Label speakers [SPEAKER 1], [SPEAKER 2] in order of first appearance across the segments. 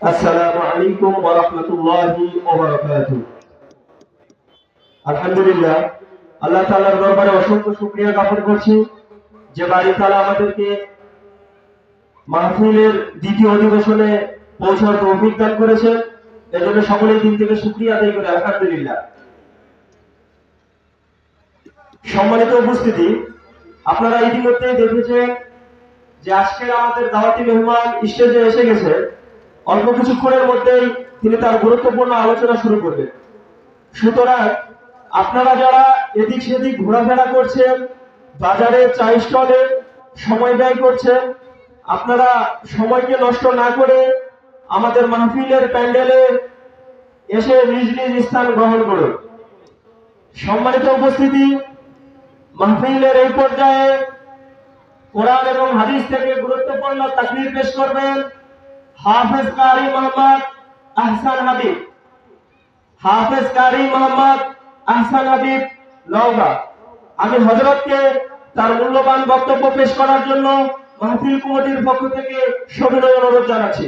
[SPEAKER 1] আসসালামু আলাইকুম ওয়া রাহমাতুল্লাহি ওয়া বারাকাতুহু। আলহামদুলিল্লাহ, আল্লাহ তাআলার দরবারে অসংখ্য শুকরিয়া জ্ঞাপন করছি যে বাড়ি তাআলা আমাদেরকে মাহফিলের দ্বিতীয় অধিবেশনে পৌঁছার তৌফিক দান করেছেন। এজন্য সকলেই দিন থেকে শুকরিয়া আদায় করে আলহামদুলিল্লাহ। সম্মানিত উপস্থিতি, আপনারা ইতিমধ্যেই দেখেছেন যে আজকের আমাদের দাওয়াতি মেহমান স্টেজে এসে গেছে। অল্প কিছুক্ষণের মধ্যেই তিনি তার গুরুত্বপূর্ণ আলোচনা শুরু করবেন। সুতরাং আপনারা যারা এদিক সেদিক ঘোরাফেরা করছেন, বাজারে চা স্টলে সময় ব্যয় করছেন, আপনারা সময়কে নষ্ট না করে আমাদের মাহফিলের প্যান্ডেলে এসে নিজ নিজ স্থান গ্রহণ করুন। সম্মানিত উপস্থিতি, মাহফিলের এই পর্যায়ে কোরআন এবং হাদিস থেকে গুরুত্বপূর্ণ তাকরীর পেশ করবেন হাফেজ কারি মোহাম্মদ আহসান হাবিব। হাফেজ কারি মোহাম্মদ আহসান হাবিব নওগাঁ। আমি হযরতকে তার মূল্যবান বক্তব্য পেশ করার জন্য মাহফিল কমিটির পক্ষ থেকে সবিনয় অনুরোধ জানাচ্ছি।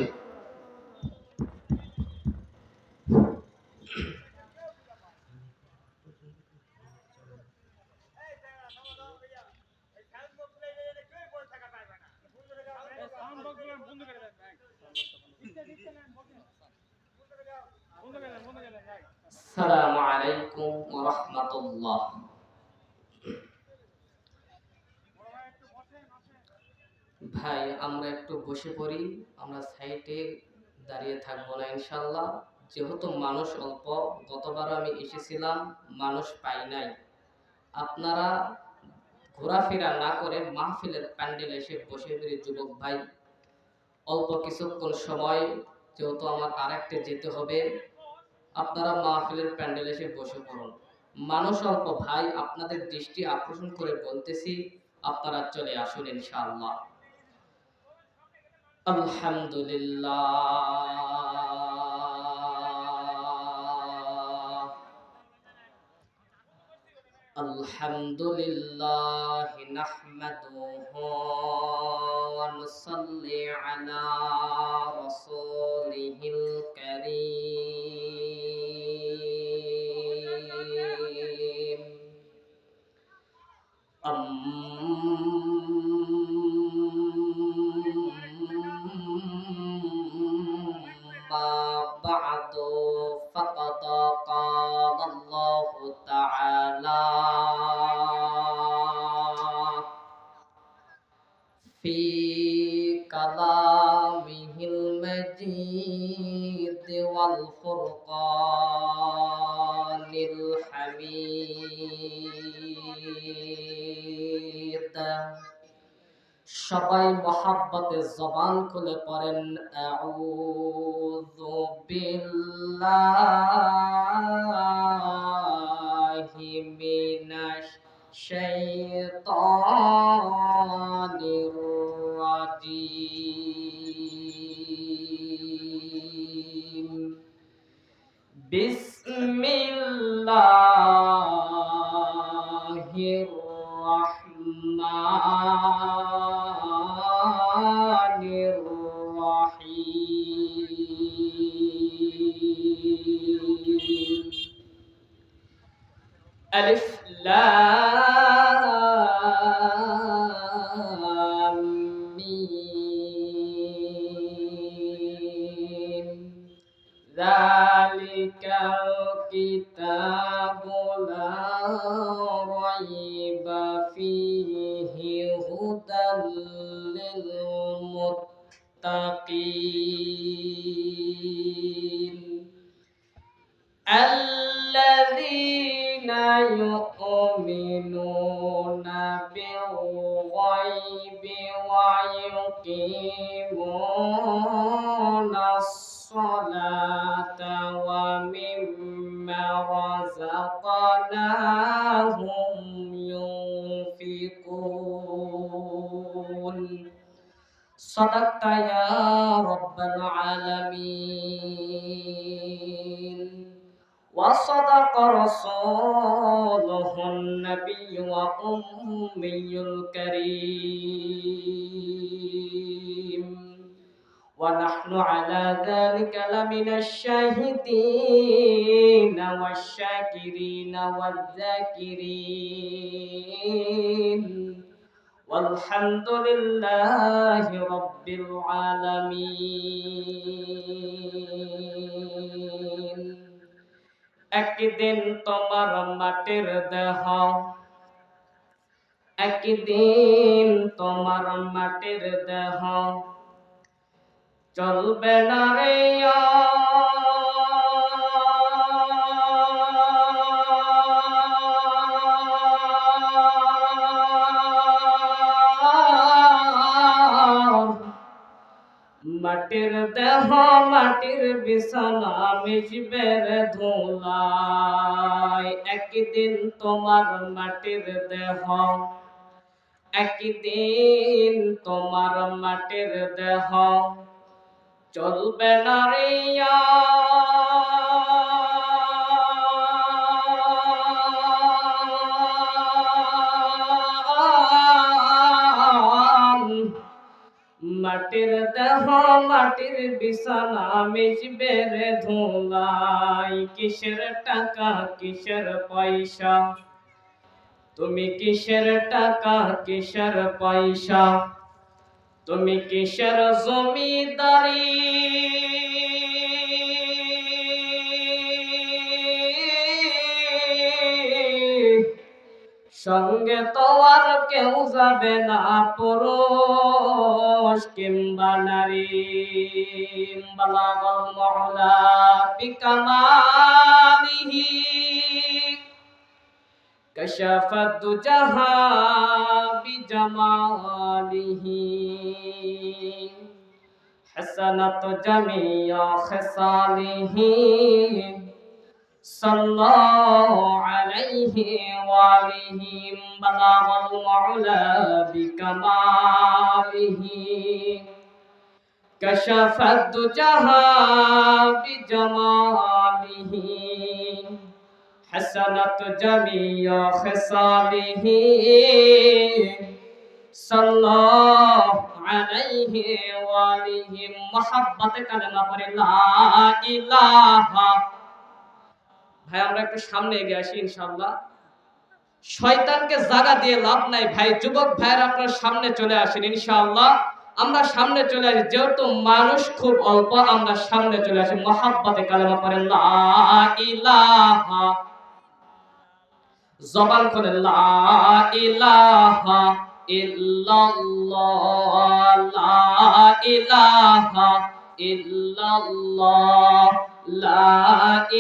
[SPEAKER 2] আসসালামু আলাইকুম ওয়া রাহমাতুল্লাহ। ভাই, আমরা একটু বসে পড়ি, আমরা সাইডে দাঁড়িয়ে থাকবো না ইনশাআল্লাহ। যেহেতু মানুষ অল্প, গতবার আমি এসেছিলাম মানুষ পাই নাই। আপনারা ঘোরাফেরা না করে মাহফিলের প্যান্ডেলে এসে বসে পড়ি যুবক ভাই। অল্প কিছুক্ষণ সময়, যেহেতু আমার আরেকটা যেতে হবে, আপনারা মাহফিলের প্যান্ডেলে এসে বসে পড়ুন। মানুষ অল্প ভাই, আপনাদের দৃষ্টি আকর্ষণ করে বলতেছি, আপনারা চলে আসুন ইনশাআল্লাহ। আলহামদুলিল্লাহ নাহমাদুহু ওয়া নুসাল্লি আলা রাসূলিহিল কারীম। بعد فقد قال الله تعالى في كلامه المجيد والفرقان الحميد। সবাই মহাব্বতে জবান খুলে পড়েন আউযু বিল্লাহি মিনাশ শাইতানির রাজীম। বিসমিল্লাহির রহমানির রহিম। আলিফ লাম মিম। যালিকাল কিতাবু লা রাইবা ফীহি হুদাল লিল মুত্তাকিন আল্লাযীনা ইউমিনুনা বিল গায়বি ওয়া ইউকিমুনাস সালাতা ওয়া মিম্মা রাযাকনাহুম ইউনফিকুন। সাদাক্তা ইয়া রাব্বাল আলামিন। ওয়া সাদাকা রাসূলুহুন নাবিয়্যু ওয়া উম্মিয়ুল কারীম। ونحن على ذلك لمن الشاهدين والشاكرين والذاكرين والحمد لله رب العالمين। একদিন তোমার মাটির দেহ, একদিন তোমার মাটির দেহ চলবে না রে মাটির দেহ মাটির বিছানা মিশবে রে ধুলায়। একদিন তোমার মাটির দেহ, একদিন তোমার মাটির দেহ চলবে না রে মাটির দেহ মাটির বিছানা মিশবে রে ধুলায়। কিসের টাকা কিসের পয়সা, তুমি কিসের টাকা কিসের পয়সা, তুমি কিসের জমিদারি, সঙ্গে তো আর কেউ যাবে না পুরুষ কিংবা নারী। বালাগাল মাওলা বিকামালিহি কাশাফাত দুজাহা বিজামালিহি হাসানাত জামিয়া খিসালিহি সাল্লাল্লাহু আলাইহি ওয়া আলিহি। বালাগাল মাওলা বিকামালিহি কাশাফাত দুজাহা বিজামালিহি হাসানাত জামিয়া খিসালিহি সাল্লাল্লাহু আলাইহি ওয়া আলিহি। মুহাব্বতে কালেমা পড়ে লা ইলাহা। ভাই আমরা একটু সামনে এগিয়ে আসি ইনশাআল্লাহ। শয়তানকে জায়গা দিয়ে লাভ নাই ভাই। যুবক ভাইরা আপনার সামনে চলে আসেন ইনশাআল্লাহ। আমরা সামনে চলে আসি, যেহেতু মানুষ খুব অল্প, আমরা সামনে চলে আসি। মুহাব্বতে কালেমা পড়ে লা ইলাহা, জবান খুলে লা ইলাহা ইল্লাল্লাহ, লা ইলাহা ইল্লাল্লাহ, লা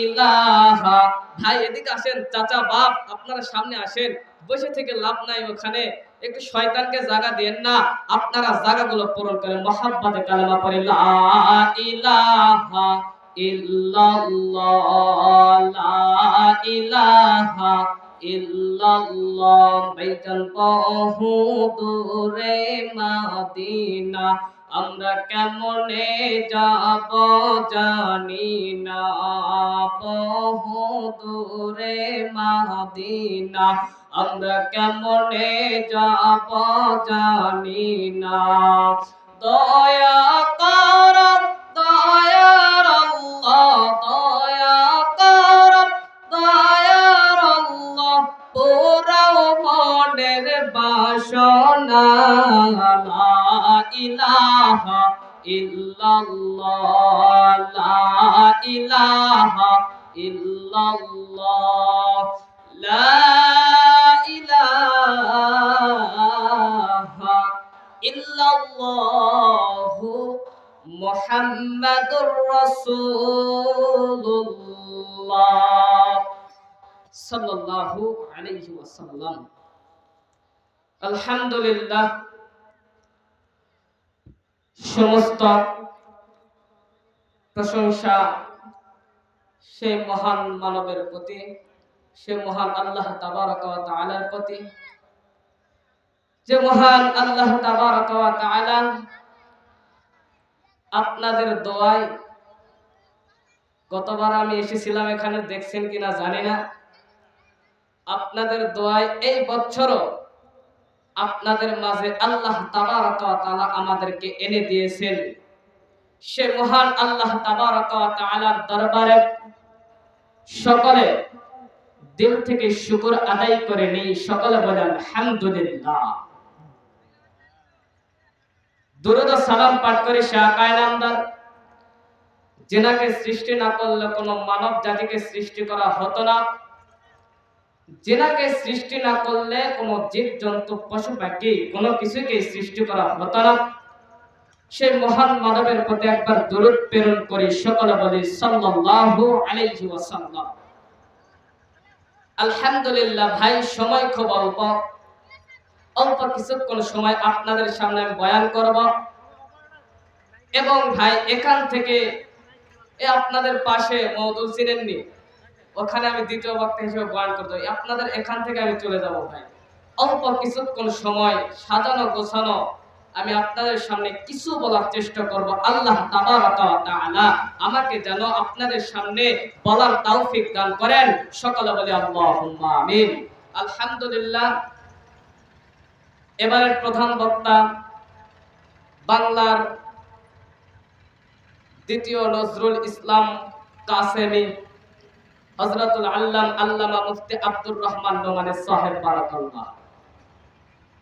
[SPEAKER 2] ইলাহা। ভাই এদিকে আসেন, চাচা বাপ আপনারা সামনে আসেন। বসে থেকে লাভ নাই, ওখানে একটু শয়তানকে জায়গা দেন না, আপনারা জায়গাগুলো পূরণ করেন। মুহাব্বতে কালেমা পড়ে লা ইলাহা ইল্লাল্লাহ, লা ইলাহা ইল্লাল্লাহ। বাইতুল দূরে মদিনা আমরা কেমনে যাব জানি না, বহু দূরে মদিনা আমরা কেমনে যাব জানি না। দয়া কর দয়ার আল্লাহ, দয়া কর দয়ার আল্লাহ, পুরাও মনের বাসনা। লা ইলাহা ইল্লাল্লাহ, লা ইলাহা ইল্লাল্লাহ, লা ইলাহা ইল্লাল্লাহু মুহাম্মাদুর রাসূলুল্লাহ সাল্লাল্লাহু আলাইহি ওয়াসাল্লাম। আলহামদুলিল্লাহ, সমস্ত প্রশংসা সেই মহান মানবের প্রতি, সে মহান আল্লাহ তাবারক ওয়া তাআলার প্রতি, যে মহান আল্লাহ তাবারক ওয়া তাআলা আপনাদের দোয়ায়, গতবার আমি এসেছিলাম এখানে, দেখছেন কিনা জানি না, আপনাদের দোয়ায় এই বছরও আপনাদের মাঝে আল্লাহ তাবারক ওয়া তাআলা আমাদেরকে এনে দিয়েছেন। সে মহান আল্লাহ তাবারাকা ওয়া তাআলার দরবারে সকলে দিল থেকে শুকর আদায় করে নেই। সকলে বলেন আলহামদুলিল্লাহ। দুরূদ ও সালাম পাঠ করে শাহ কায়নামদার, যিনাকে সৃষ্টি না করলে কোনো মানব জাতিকে সৃষ্টি করা হতো না, যিনাকে সৃষ্টি না করলে কোনো জীব জন্তু পশু পাখি কোনো কিছুকে সৃষ্টি করা হতো না, সেই মহান মানবের প্রতি একবার দরুদ প্রেরণ করি। সকলে বলি সাল্লাল্লাহু আলাইহি ওয়াসাল্লাম। আলহামদুলিল্লাহ ভাই, সময় খুব অল্প, অল্প কিছুক্ষণ সময় আপনাদের সামনে আমি বয়ান করব। এবং ভাই এখান থেকে আপনাদের পাশে মওদুল চিনেননি, ওখানে আমি দ্বিতীয় বক্তা হিসেবে বয়ান করতে হবে। আপনাদের এখান থেকে আমি চলে যাব ভাই। অল্প কিছুক্ষণ সময় সাজানো গোছানো আমি আপনাদের সামনে কিছু বলার চেষ্টা করব। আল্লাহ তাবারাকা ওয়া তাআলা আমাকে যেন আপনাদের সামনে বলার তৌফিক দান করেন। সকলে বলি আল্লাহুম্মা আমিন। আলহামদুলিল্লাহ। এবারের প্রধান বক্তা বাংলার দ্বিতীয় নজরুল ইসলাম কাসেমি হযরতুল আল্লামা মুফতি আব্দুর রহমান নোমানী সাহেব বারাকাল্লাহ।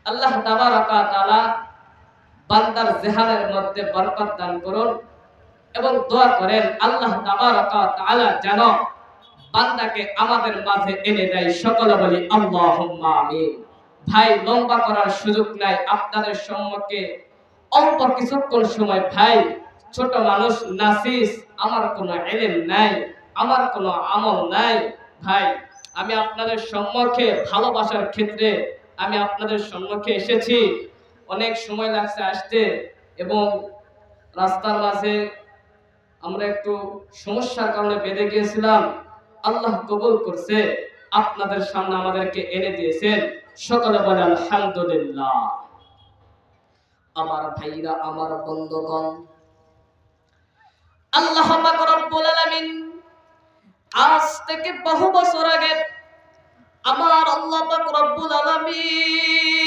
[SPEAKER 2] আল্লাহ তাবারাকা ওয়া তাআলা বান্দার জেহানের মধ্যে বরকত দান করুন এবং দোয়া করেন আল্লাহ তাবারাকা ওয়া তাআলা যেন বান্দাকে আমাদের মাঝে এনে দেয়। সকলে বলি আল্লাহুম্মা আমিন। ভাই লম্বা করার সুযোগ নাই, আপনাদের সম্মুখে অল্প কিছুক্ষণ সময়। ভাই ছোট মানুষ নাসিস, আমার কোনো ইলম নাই, আমার কোনো আমল নাই। ভাই আমি আপনাদের সম্মুখে ভালোবাসার ক্ষেত্রে আমি আপনাদের সম্মুখে এসেছি। অনেক সময় লাগছে আসতে এবং রাস্তার মাঝে আমরা একটু সমস্যার কারণে বেঁধে গিয়েছিলাম। আল্লাহ কবুল করছে, আপনাদের সামনে আমাদেরকে এনে দিয়েছেন। সকলে বলে আলহামদুলিল্লাহ। আমার ভাইরা, আমার বন্ধুগণ, আল্লাহ পাক রব্বুল আলামিন আজ থেকে বহু বছর আগে আমার আল্লাহ পাক রব্বুল আলামিন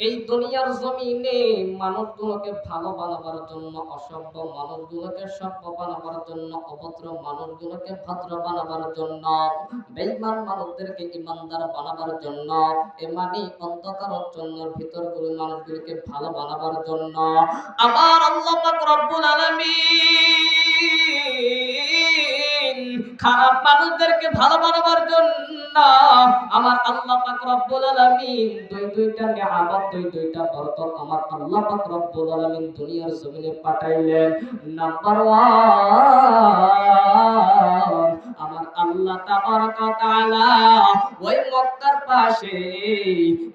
[SPEAKER 2] এই দুনিয়ার জমিনে মানুষগুলোকে ভালো বানাবার জন্য, অসভ্য মানুষগুলোকে সভ্য বানাবার জন্য, অভদ্র মানুষগুলোকে ভদ্র বানাবার জন্য, বেঈমান মানুষদেরকে ঈমানদার বানাবার জন্য, ইমানি অন্ধকারাচ্ছন্নের ভিতরগুলো মানুষগুলোকে ভালো বানাবার জন্য আমার আল্লাহ পাক রব্বুল আলামিন খারাপ মানুষদেরকে ভালো বানাবার জন্য আমার আল্লাহ পাক রব্বুল আলামিন দুইটা নিয়ামত, দুইটা বরকত আমার আল্লাহ পাক রব্বুল আলামিন দুনিয়ার জমিনে পাঠাইলেন। নাম্বার 1 আমার আল্লাহ তাবারাকা ওয়া তাআলা ওই মক্কার পাশে,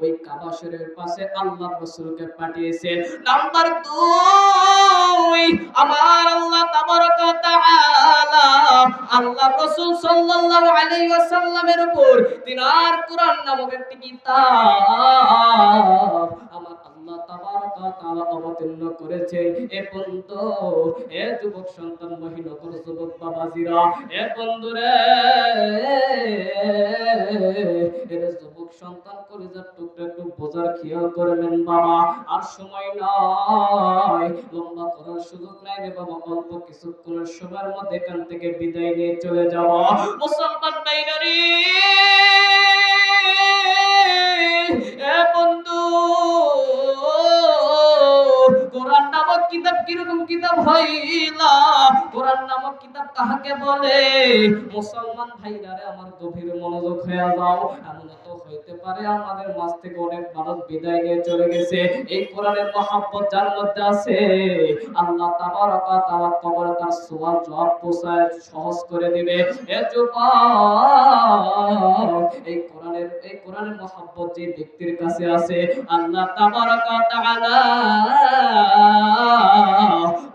[SPEAKER 2] ওই কাবা শরীফের পাশে আল্লাহর রাসূলকে পাঠিয়েছেন। নাম্বার 2 আমার আল্লাহ তাবারাকা ওয়া তাআলা আল্লাহর রাসূল সাল্লাল্লাহু আলাইহি ওয়াসাল্লামের উপর তিনার কুরআন নামক একটি কিতাব আমার আল্লাহ তাবারাকা ওয়া তাআলা অবতীর্ণ করেছেন। এ বন্ধু, এ যুবক সন্তান, মহিনগর যুবক বাবাজিরা, এ বন্ধুরে, এর যুবক সন্তান কলিজার টুকরা একটু বোঝার খেয়াল করবেন বাবা। আর সময় নয়, লম্বা করার সুযোগ নাই রে বাবা। অল্প কিছুক্ষণের সময়ের মধ্যে এখান থেকে বিদায় নিয়ে চলে যাব। মুসলমান ভাইরা রে, এ বন্ধু, কোরআন নামক কিতাব কিরকম কিতাব হইলা? কোরআন নামক কিতাব কাহাকে বলে? মুসলমান ভাইরা রে, আমার গভীর মনোযোগ হয়ে যাও। এমন তো হইতে পারে আমাদের মাঝ থেকে অনেক মানুষ বিদায় নিয়ে চলে গেছে। এই কোরআনের মহব্বত যার মধ্যে আছে, আল্লাহ তাবারাকা ওয়া তাআলা কবরে তার সওয়াল জবাব পৌঁছায় সহজ করে দিবে। এ যুবক, এই কোরআনের মহব্বত যে ব্যক্তির কাছে আছে, আল্লাহ তাবারাকা ওয়া তাআলা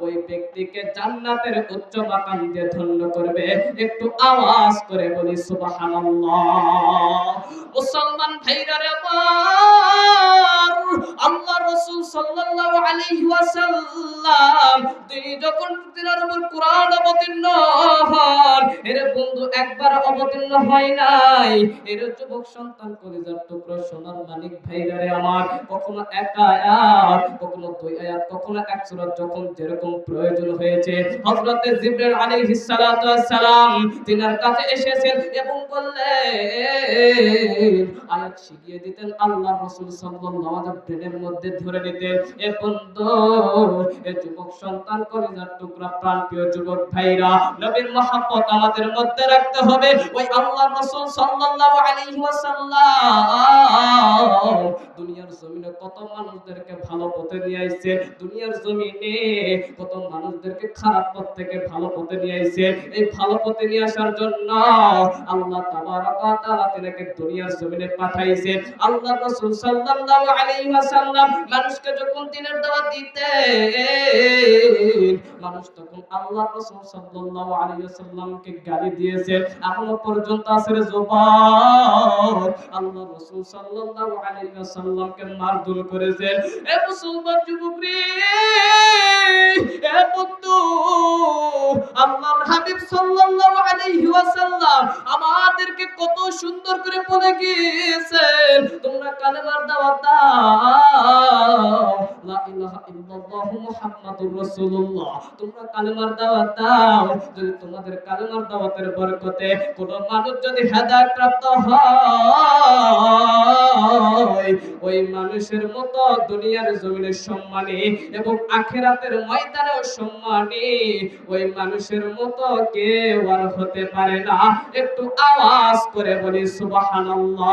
[SPEAKER 2] ওই ব্যক্তিকে জান্নাতের উচ্চ মাকাম দিয়ে ধন্য করবে। একটু আওয়াজ করে বলি সুবহানাল্লাহ। মুসলমান ভাইরা রে আমার, আল্লাহ রাসূল সাল্লাল্লাহু আলাইহি ওয়াসাল্লাম তিনি যখন তিনার উপর কোরআন অবতীর্ণ হন, এর বন্ধু একবার অবতীর্ণ হয় নাই। এর যুবক সন্তান কলিজার টুকরো সোনার মানিক ভাইরা রে আমার, কখনো এক আয়াত, কখনো দুই আয়াত, কখনো এক সূরা যখন যেরকম প্রয়োজন হয়েছে হযরতে জিবরাইল আলাইহিস সালাতু ওয়াস সালাম তিনার কাছে এসেছেন এবং বললেন, আয়াত শিখিয়ে দিতেন। আল্লাহ রাসূল সাল্লাল্লাহু আলাইহি ওয়াসাল্লাম ব্রেনের মধ্যে ধরে নিতেন। এ বন্ধু, এ যুবক সন্তান কলিজার টুকরা প্রাণপ্রিয় যুবক ভাইরা, নবীর মহব্বত আমাদের মধ্যে রাখতে হবে। ওই আল্লাহ রাসূল সাল্লাল্লাহু আলাইহি ওয়াসাল্লাম দুনিয়ার জমিনে কত মানুষদেরকে ভালো পথে নিয়ে আইছে, দুনিয়ার জমিনে কত মানুষদেরকে খারাপ পথ থেকে ভালো পথে নিয়ে আইছে। এই ভালো পথে নিয়ে আসার জন্য আল্লাহ তাবারক ওয়া তাআলা তিনাকে দুনিয়ার জমিনে পাঠাইছে। আল্লাহ রাসূল সাল্লাল্লাহু আলাইহি ওয়াসাল্লাম মানুষকে যখন দ্বীনের দাওয়াত দিতেন, মানুষ তখন আল্লাহ রাসূল সাল্লাল্লাহু আলাইহি ওয়াসাল্লামকে গালি দিয়েছে। এখনো পর্যন্ত আছে জবান আল্লাহ রাসূল সাল্লাল্লাহু আলাইহি ওয়াসাল্লামকে মারধর করেছেন। এ মুসলমান যুবক রে, এ বন্ধু, আল্লাহর হাবিব সাল্লাল্লাহু আলাইহি ওয়াসাল্লাম আমাদেরকে কত সুন্দর করে বলে গিয়েছেন, তোমরা কালেমার দাওয়াত দাও, লা ইলাহা ইল্লাল্লাহ মুহাম্মাদুর রাসূলুল্লাহ, তোমরা কালেমার দাওয়াত দাও। যদি তোমাদের কালেমার দাওয়াতের বরকতে কোন মানুষ যদি হেদায়েত প্রাপ্ত হয়, ওই মানুষের মতো দুনিয়ার জমিনে সম্মানী এবং আখিরাতের ময়দানেও সম্মানী ওই মানুষের মতো কেউ আর হতে পারে না। একটু আওয়াজ করে বলি সুবহানাল্লাহ।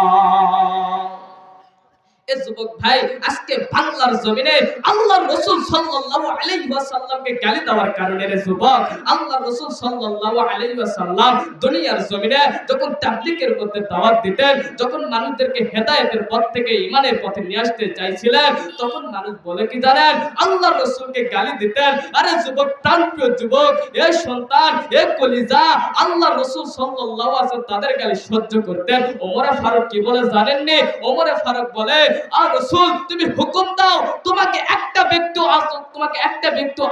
[SPEAKER 2] এ যুবক ভাই, আজকে বাংলার জমিনে আল্লাহর রাসূল সাল্লাল্লাহু আলাইহি ওয়াসাল্লামকে গালি দেওয়ার কারণে রে যুবক, আল্লাহর রাসূল সাল্লাল্লাহু আলাইহি ওয়াসাল্লাম দুনিয়ার জমিনে যখন তাবলীগের মধ্যে দাওয়াত দিতেন, যখন মানুষদেরকে হেদায়েতের পথ থেকে ঈমানের পথে নিয়ে আসতে চাইছিলেন, তখন মানুষ বলে কি জানেন? আল্লাহর রাসূলকে গালি দিতেন। আরে যুবক, প্রাণপ্রিয় যুবক, এ সন্তান, এ কলিজা, আল্লাহর রাসূল সাল্লাল্লাহু আলাইহি ওয়াসাল্লাম তাদের গালি সহ্য করতেন। ওমরে ফারুক কি বলে জানেন নি? ওমরে ফারুক বলে, আর রাসূল তুমি হুকুম দাও, তোমাকে একটা ব্যক্তি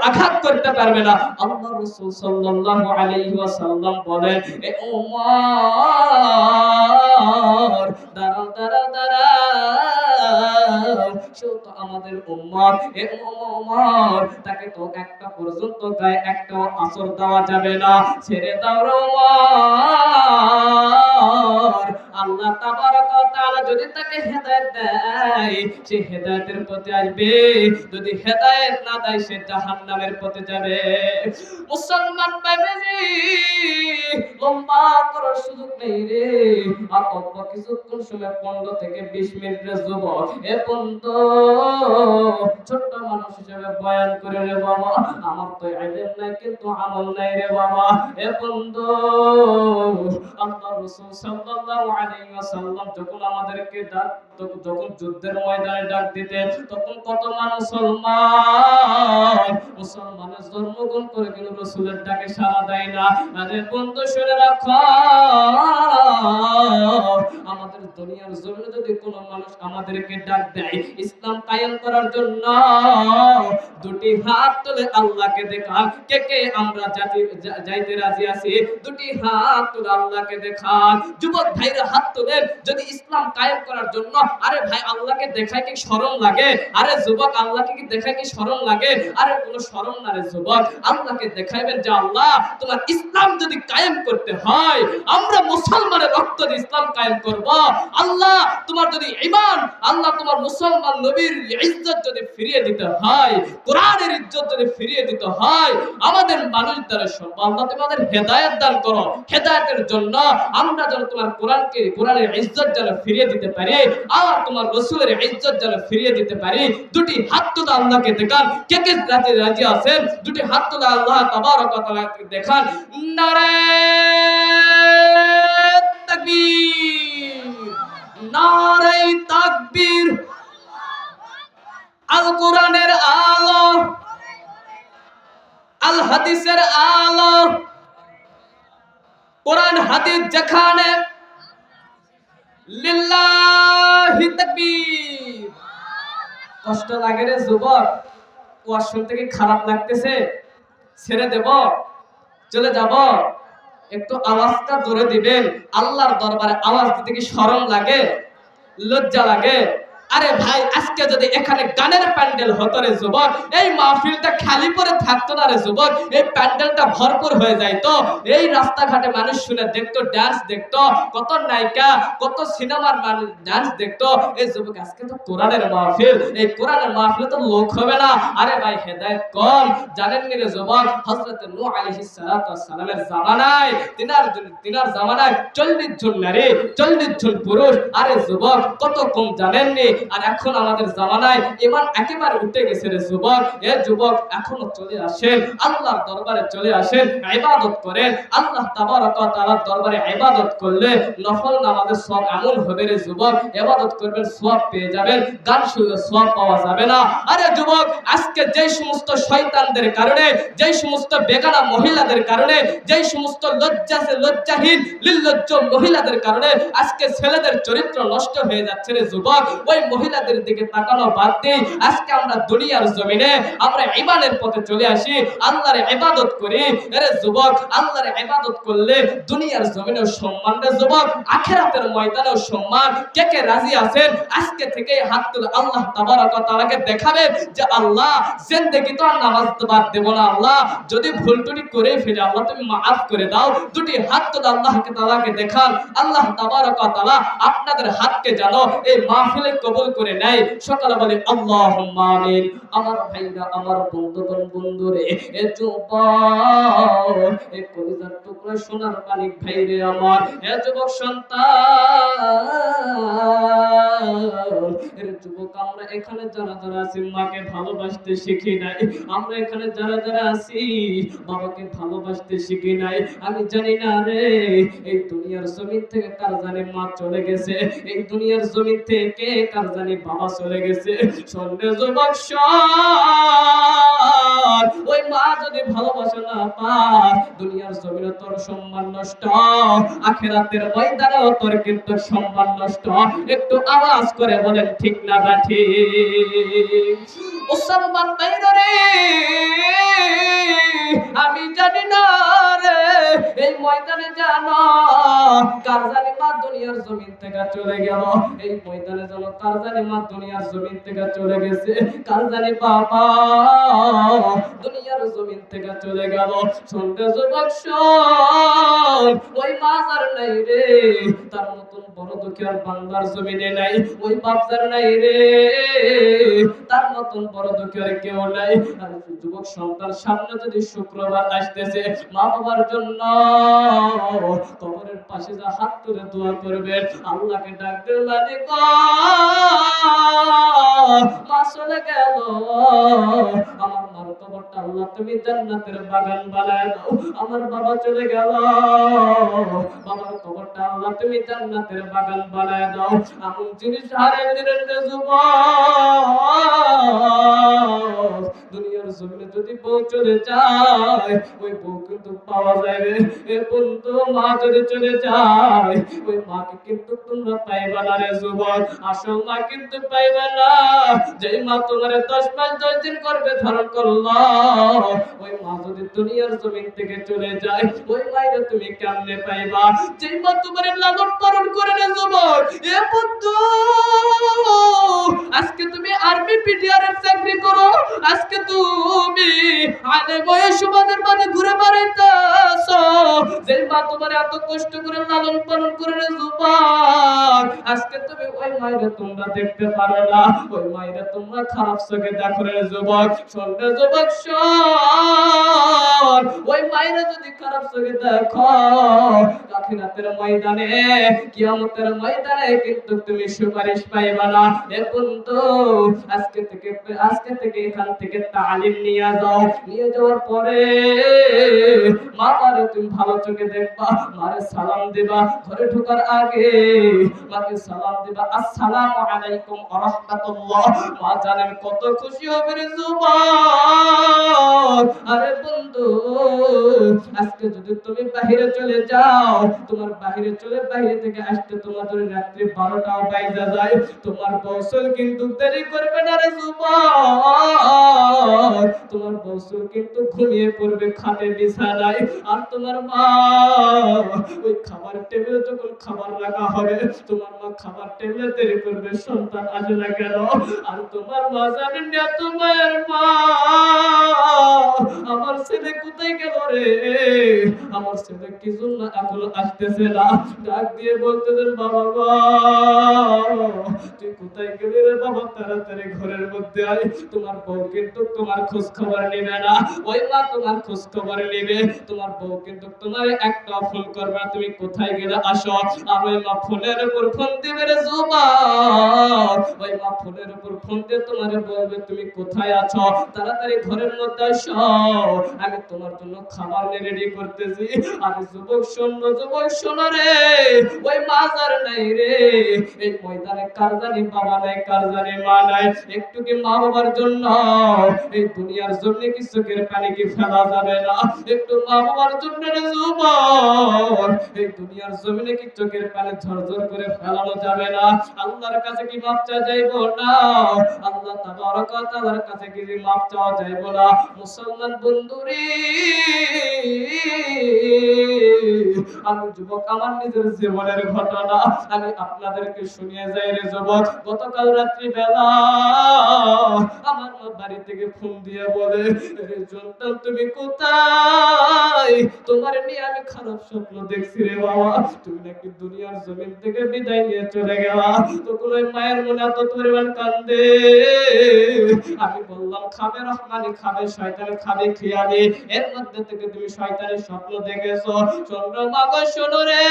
[SPEAKER 2] আঘাত করতে পারবে না। আল্লাহর রাসূল সাল্লাল্লাহু আলাইহি ওয়াসাল্লাম বলেন, এ ওমর দাঁড়াও দাঁড়াও দাঁড়াও, সে তো আমাদের উম্মত। এ ওমর, তাকে তো একটা পর্যন্ত গায়ে একটা আঁচড় দেওয়া যাবে না, ছেড়ে দাও রে ওমর। আল্লাহ তাবারক ওয়া তাআলা যদি তাকে হেদায়েত দেয়, সে হেদায়েতের পথে আসবে, যদি হেদায়েত না দেয় সে জাহান্নামের পথে যাবে। মুসলমান ভাইরে, লম্বা করার সুযোগ নেই রে, আর অল্প কিছুক্ষণ সময় 15 থেকে 20 মিনিটের যুবক, এ বন্ধু ছোট্ট মানুষ হিসেবে বয়ান করে রে বাবা, আমার তো ইলম নাই কিন্তু আমল নাই রে বাবা। এ বন্ধু, আল্লাহ রাসূল সাল্লাল্লাহু আলাইহি ওয়াসাল্লাম যখন আমাদেরকে যখন যুদ্ধের ময়দানে ডাক দিতেন, তখন কত মুসলমানের জন্মগ্রহণ করে কিন্তু রাসূলের ডাকে সাড়া দেয় না। আরে বন্ধু শুনে রাখো, আমাদের দুনিয়ার জমিনে যদি কোনো মানুষ আমাদেরকে ডাক দেয় ইসলাম কায়েম করার জন্য, দুটি হাত তুলে আল্লাহকে দেখান, কে কে আমরা যাইতে রাজি আছি? দুটি হাত তুলে আল্লাহকে দেখান। যুবক ভাইরা হাত তোলেন যদি ইসলাম কায়েম করার জন্য। আরে ভাই, আল্লাহকে দেখায় কি শরম লাগে? আরে যুবক, আল্লাহকে কি দেখায় কি শরম লাগে? আরে কোনো শরম না রে যুবক, আল্লাহকে দেখাইবেন যে আল্লাহ তোমার ইসলাম যদি কায়েম করতে হয়, আমরা মুসলমানের রক্ত দিয়ে ইসলাম কায়েম করব। আল্লাহ তোমার যদি ঈমান, আল্লাহ তোমার মুসলমান নবীর ইজ্জত যদি ফিরিয়ে দিতে হয়, কোরআনের ইজ্জত যদি ফিরিয়ে দিতে হয়, আমাদের মানুষ দ্বারা সম্ভব। আল্লাহ তোমাদের হেদায়েত দান করো, হেদায়েতের জন্য আমরা যেন তোমার কোরআনের ইজ্জত যেন ফিরিয়ে দিতে পারি, আর তোমার রাসূলের ইজ্জত যেন ফিরিয়ে দিতে পারি। দুটি হাত তুলে আল্লাহকে দেখান, কে কে রাজি আছেন? দুটি হাত তুলে আল্লাহ তাবারক ওয়া তাআলাকে দেখান। নারে তাকবীর, নারে তাকবীর। আল কোরআনের আলো, আল হাদিসের আলো, কোরআন হাদিস যেখানে, লিল্লাহি তাকবীর। কষ্ট লাগে রে যুবক, ওয়াজ শুনতে কি খারাপ লাগতেছে? ছেড়ে দেব, চলে যাব? একটু আওয়াজটা জোরে দিবেন। আল্লাহর দরবারে আওয়াজ দিতে কি শরম লাগে, লজ্জা লাগে? আরে ভাই, আজকে যদি এখানে গানের প্যান্ডেল হতো রে যুবক, এই মাহফিলটা খালি পরে থাকতো না রে যুবক, এই প্যান্ডেলটা ভরপুর হয়ে যাইতো। এই রাস্তাঘাটে মানুষ শুনে দেখতো, ডান্স দেখতো, কত নায়িকা, কত সিনেমার মানুষ ডান্স দেখতো। এই যুবক, আজকে তো কোরআনের মাহফিল, এই কোরআনের মাহফিলে তো লোক হবে না। আরে ভাই, হেদায়েত কম। জানেন নি রে যুবক, হযরত নূহ আলাইহিস সালাতু ওয়াস সালামের জামানায়, তিনার জামানায় 40 জন নারী, 40 জন পুরুষ। আরে যুবক, কত কম জানেন নি? আর এখন আমাদের জামানায় ঈমান একেবারে উঠে গেছে রে যুবক। এ যুবক, এখনো চলে আসেন, আল্লাহর দরবারে চলে আসেন, ইবাদত করেন। আল্লাহ তাবারক ওয়া তাআলার দরবারে ইবাদত করলে নফল নামাজের সওয়াব এমন হবে রে যুবক, ইবাদত করবেন সওয়াব পেয়ে যাবেন, গান শুনলে সওয়াব পাওয়া যাবে না। আরে যুবক, আজকে যেই সমস্ত শয়তানদের কারণে, যেই সমস্ত বেগানা মহিলাদের কারণে, যেই সমস্ত লজ্জাহীন নির্লজ্জ মহিলাদের কারণে আজকে ছেলেদের চরিত্র নষ্ট হয়ে যাচ্ছে রে যুবক, ওই মহিলাদের দিকে তাকানো বাদ দিয়ে আজকে আমরা দুনিয়ার জমিনে আমরা ঈমানের পথে চলে আসি, আল্লাহর ইবাদত করি। আরে যুবক, আল্লাহর ইবাদত করলে দুনিয়ার জমিনেও সম্মান রে যুবক, আখিরাতের ময়দানেও সম্মান। কে কে রাজি আছেন? আজকে থেকে হাত তুলে আল্লাহ তাবারক ওয়া তাআলাকে দেখাবে যে আল্লাহ, জিন্দেগি তো আর নামাজ বাদ দেব না, আল্লাহ যদি ভুল টুটি করে ফেলে আল্লাহ তুমি মাফ করে দাও। দুটি হাত তুলে আল্লাহকে তাআলাকে দেখান। আল্লাহ তাবারক ওয়া তাআলা আপনাদের হাতকে জানো এই মাহফিলে কবুল করে নেয়। সকালে বলে আল্লাহুম্মা আমিন। আমার ভাইরা, আমার বন্ধুরে, এ যুবক, এ কলিজার টুকরা সোনার মানিক ভাইরে আমার, এ যুবক সন্তান, এর যুবক, আমরা এখানে যারা যারা আছি মাকে ভালোবাসতে শিখি নাই, আমরা এখানে যারা যারা আছি বাবাকে ভালোবাসতে শিখি নাই। আমি জানি না রে, এই দুনিয়ার জমিন থেকে কার জানি মা চলে গেছে, এই দুনিয়ার জমিন থেকে কার জানি বাবা চলে গেছে। সন্ধ্যে যুবক শোন, ওই মা যদি ভালোবাসা না পায়, দুনিয়ার জমিনে তোর সম্মান নষ্ট, আখিরাতের ময়দানেও তোর কিন্তু সম্মান নষ্ট। একটু আওয়াজ করে বলেন ঠিক না বা ঠিক? মুসলমান ভাইরা রে, আমি জানি না রে, এই ময়দানে জানো কার জানি মা দুনিয়ার জমিন থেকে চলে গেল, এই ময়দানে জানো কার জানি মা দুনিয়ার জমিন থেকে চলে গেছে, কার জানি বাবা দুনিয়ার জমিন থেকে চলে গেল। শুনতে যুবক শোন, ওই মা যার নাই রে, তার মতন বড় দুঃখী আর বাংলার জমিনে নাই। ওই বাপ যার নাই রে, তার মতন বড় দুঃখী আর কেউ নাই। আর যুবক সন্তান, সামনে যদি শুক্রবার আসতেছে, মা বাবার জন্য কবরের পাশে যা হাত তুলে দোয়া করবেন, আল্লাহকে ডাকবেন, মালিক মা চলে গেল, আমার মার কবরটা আল্লাহ তুমি জান্নাতের বাগান বানায় দাও। আমার বাবা চলে গেল, বাবার কবরটা আল্লাহ তুমি জান্নাতের বাগান বানায় দাও। এমন জিনিস হারিয়ে দিলেন রে যুবক, দুনিয়ার জমিনে যদি বউ চলে যায়, ওই বউ কিন্তু পাওয়া যাবে। এ বন্ধু, মা যদি চলে যায়, ওই মাকে কিন্তু তোমরা পাইবা না রে যুবক, আসল মা কিন্তু পাইবা না। যেই মা তোমার 10 মাস 10 দিন করবে ধারণ করলো, ওই মা যদি দুনিয়ার জমিন থেকে চলে যায়, ওই মায়ের তুমি কেমনে পাইবা? যেই মা তোমার লালন পালন করে রে যুবক, এ বন্ধু, আজকে তুমি আর্মি পিটিআর এর চাকরি করো, আজকে তুমি আলেম হয়ে সমাজের মাঝে ঘুরে বেড়াইতেছো, যেই মা তোমার এত কষ্ট করে লালন পালন করে রে যুবক, আজকে তুমি ওই মায়ের তোমরা দেখতে পারো না, ওই মায়ের তোমরা খারাপ চোখে দেখো রে যুবক। শোন রে যুবক শোন, ওই মায়ের যদি খারাপ চোখে দেখো, আখিরাতের ময়দানে, কিয়ামতের ময়দানে কিন্তু তুমি সুপারিশ পাইবা না। এ বন্ধু, আজকে থেকে এখান এখান থেকে তালিম নিয়ে যাও। নিয়ে যাওয়ার পরে মা বাবারে তুমি ভালো চোখে দেখবা, মারে সালাম দিবা, ঘরে ঢোকার আগে মাকে সালাম দিবা, আসসালামু আলাইকুম ওয়া রাহমাতুল্লাহ। মা জানেন কত খুশি হবে রে যুবক। আরে বন্ধু, আজকে যদি তুমি বাহিরে চলে যাও, তোমার বাহিরে থেকে আসতে তোমার যদি রাত্রি 12টাও বাইজা যায়, তোমার গোসল কিন্তু দেরি করবে না রে যুবক। তোমার গোসল কিন্তু ঘুমিয়ে পড়বে খাটে বিছানায়। আর তোমার মা ওই খাবার টেবিলে যখন খাবার রাখা হবে, তোমার মা খাবার টেবিলে দেরি করবে, সন্তান আসে না কেন। আর তোমার মা জানেন না তোমার মা আমার ছেলে কোথায় গেল রে, আমার ছেলে কি জন্য এখন আসতেছে না। ডাক দিয়ে বলতেছেন, বাবা গো তুই কোথায় গেলি রে বাবা, তাড়াতাড়ি ঘরের মধ্যে আয়। তোমার বউ কিন্তু তোমার খোঁজ খবর নেবে না। ওই মা তোমার খোঁজ খবর নেবে, তোমার বউ কিন্তু তোমার একটা ফোন করবে, তুমি কোথায় গেলে আসো। আর ওই মা ফোনের উপর ফোন দিবে রে যুবক। ওই মা ফোনের উপর ফোন দিয়ে তোমারে বলবে তুমি কোথায় আছো, তাড়াতাড়ি ঘরের মধ্যে আসো, আমি তোমার জন্য খাবার রেডি করতেছি। আমি যুবক শোনো রে, ওই মাজার নাই রে, এই ময়দানে কার জানি বাবা নাই, কার জানি মা নাই। একটু কি মা বাবার জন্য এই দুনিয়ার জন্য কি চোখের পানি কি ফেলা যাবে না? একটু মা বাবার জন্য রে যুবক, এই দুনিয়ার জমিনে কি চোখের পানি ঝরঝর করে ফেলানো যাবে না? আল্লাহর কাছে কি মাপ চাওয়া যাইবো না? আল্লাহ তাবারক ওয়া তাআলার কাছে কি মাপ চাওয়া যাইবো না? মুসলমান বন্ধুরে, আমি যুবক আমার নিজের জীবনের ঘটনা আমি আপনাদেরকে শুনিয়ে যাই রে যুবক। গতকাল রাত্রি বেলা আমার মা বাড়ি থেকে ফোন দিয়ে বলে, রে জন্তান তুমি কোথায়, তোমার নিয়ে আমি খারাপ স্বপ্ন দেখছি রে বাবা, তুমি নাকি দুনিয়ার জমিন থেকে বিদায় নিয়ে চলে গেলা। তখন ওই মায়ের মনে এত পরিমাণ কান্দে। আমি বললাম, খাবে রহমানি খাবে, শয়তান খাবে খিয়ালি, এর মধ্যে থেকে তুমি শয়তানের স্বপ্ন দেখেছো। চন্দ্র মাগো শোনো রে,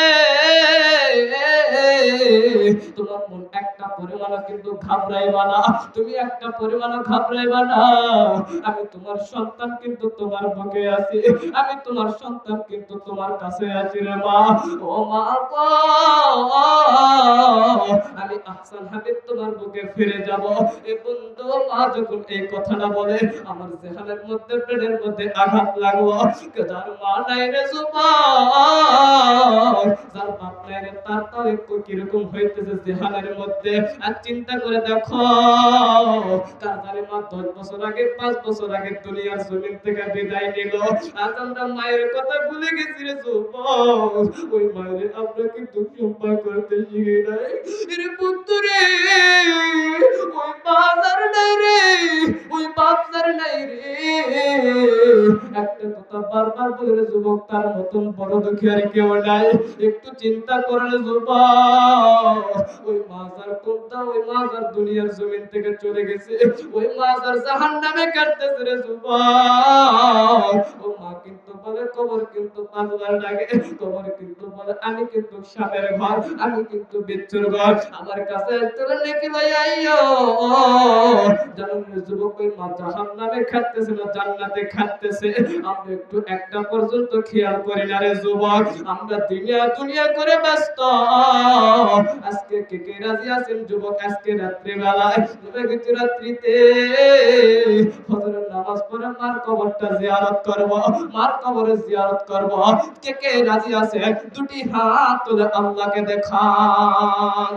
[SPEAKER 2] তোমার মন একটা পরিমাণও কিন্তু ঘাবড়াইবা না, তুমি একটা পরিমাণও ঘাবড়াইবা না। আমি তোমার সন্তান কিন্তু তোমার বুকে আছি, আমি তোমার সন্তান কিন্তু তোমার কাছে আছি রে মা। ও মা গো, আমি আহসান হাবিব তোমার বুকে ফিরে যাব। এ বন্ধু, মা যখন এই কথাটা বলে আমার জেহানের মধ্যে, পেটের মধ্যে আঘাত লাগলো। যার মা নাই রে যুবক, যার বাপ নাই রে, তার তো একটু কিরকম হইতেছে জেহানের মধ্যে। আর চিন্তা করে দেখো, তার জানি মা 10 বছর আগে 5 বছর আগে দুনিয়ার জমিন থেকে বিদায় নিল। আজ আমরা মায়ের কথা ভুলে গেছি রে যুবক। ওই মায়ের আমরা কিন্তু সম্মান করতে শিখি নাই রে পুত্র রে। ওই বাজার নাই রে, ওই বাজার নাই রে। একটা কথা বারবার বলে যুবক, তার মতন বড় দুঃখী আর কেউ নাই। একটু চিন্তা করে যুবক, ওই মাজার কোনটা, ওই মাজার দুনিয়ার জমিন থেকে চলে গেছে, ওই মাজার জাহান্নামে কাটতেছে রে যুবক। ও মা কিন্তু বলে কবর কিন্তু 5 বার ডাকে, কবর কিন্তু বলে আমি কিন্তু সাপের ঘর, আমি কিন্তু বিচ্ছুর ঘর, আমার কাছে তোরা নাকি ভাই আইয়ো। জানেন যুবক, ওই মা জাহান্নামে খাটতেছে না জান্নাতে খাটতেছে, আমরা একটু একটা পর্যন্ত খেয়াল করি না রে যুবক। আমরা দুনিয়া করে ব্যস্ত। আজকে কে রাজি আছেন যুবক, আজকে রাত্রি বেলায় রাত্রিতে ফজরের নামাজ পড়ে মার কবরটা জিয়ারত করব, মার কবরে জিয়ারত করব। কে রাজি আছে দুটি হাত তুলে আল্লাহকে দেখান।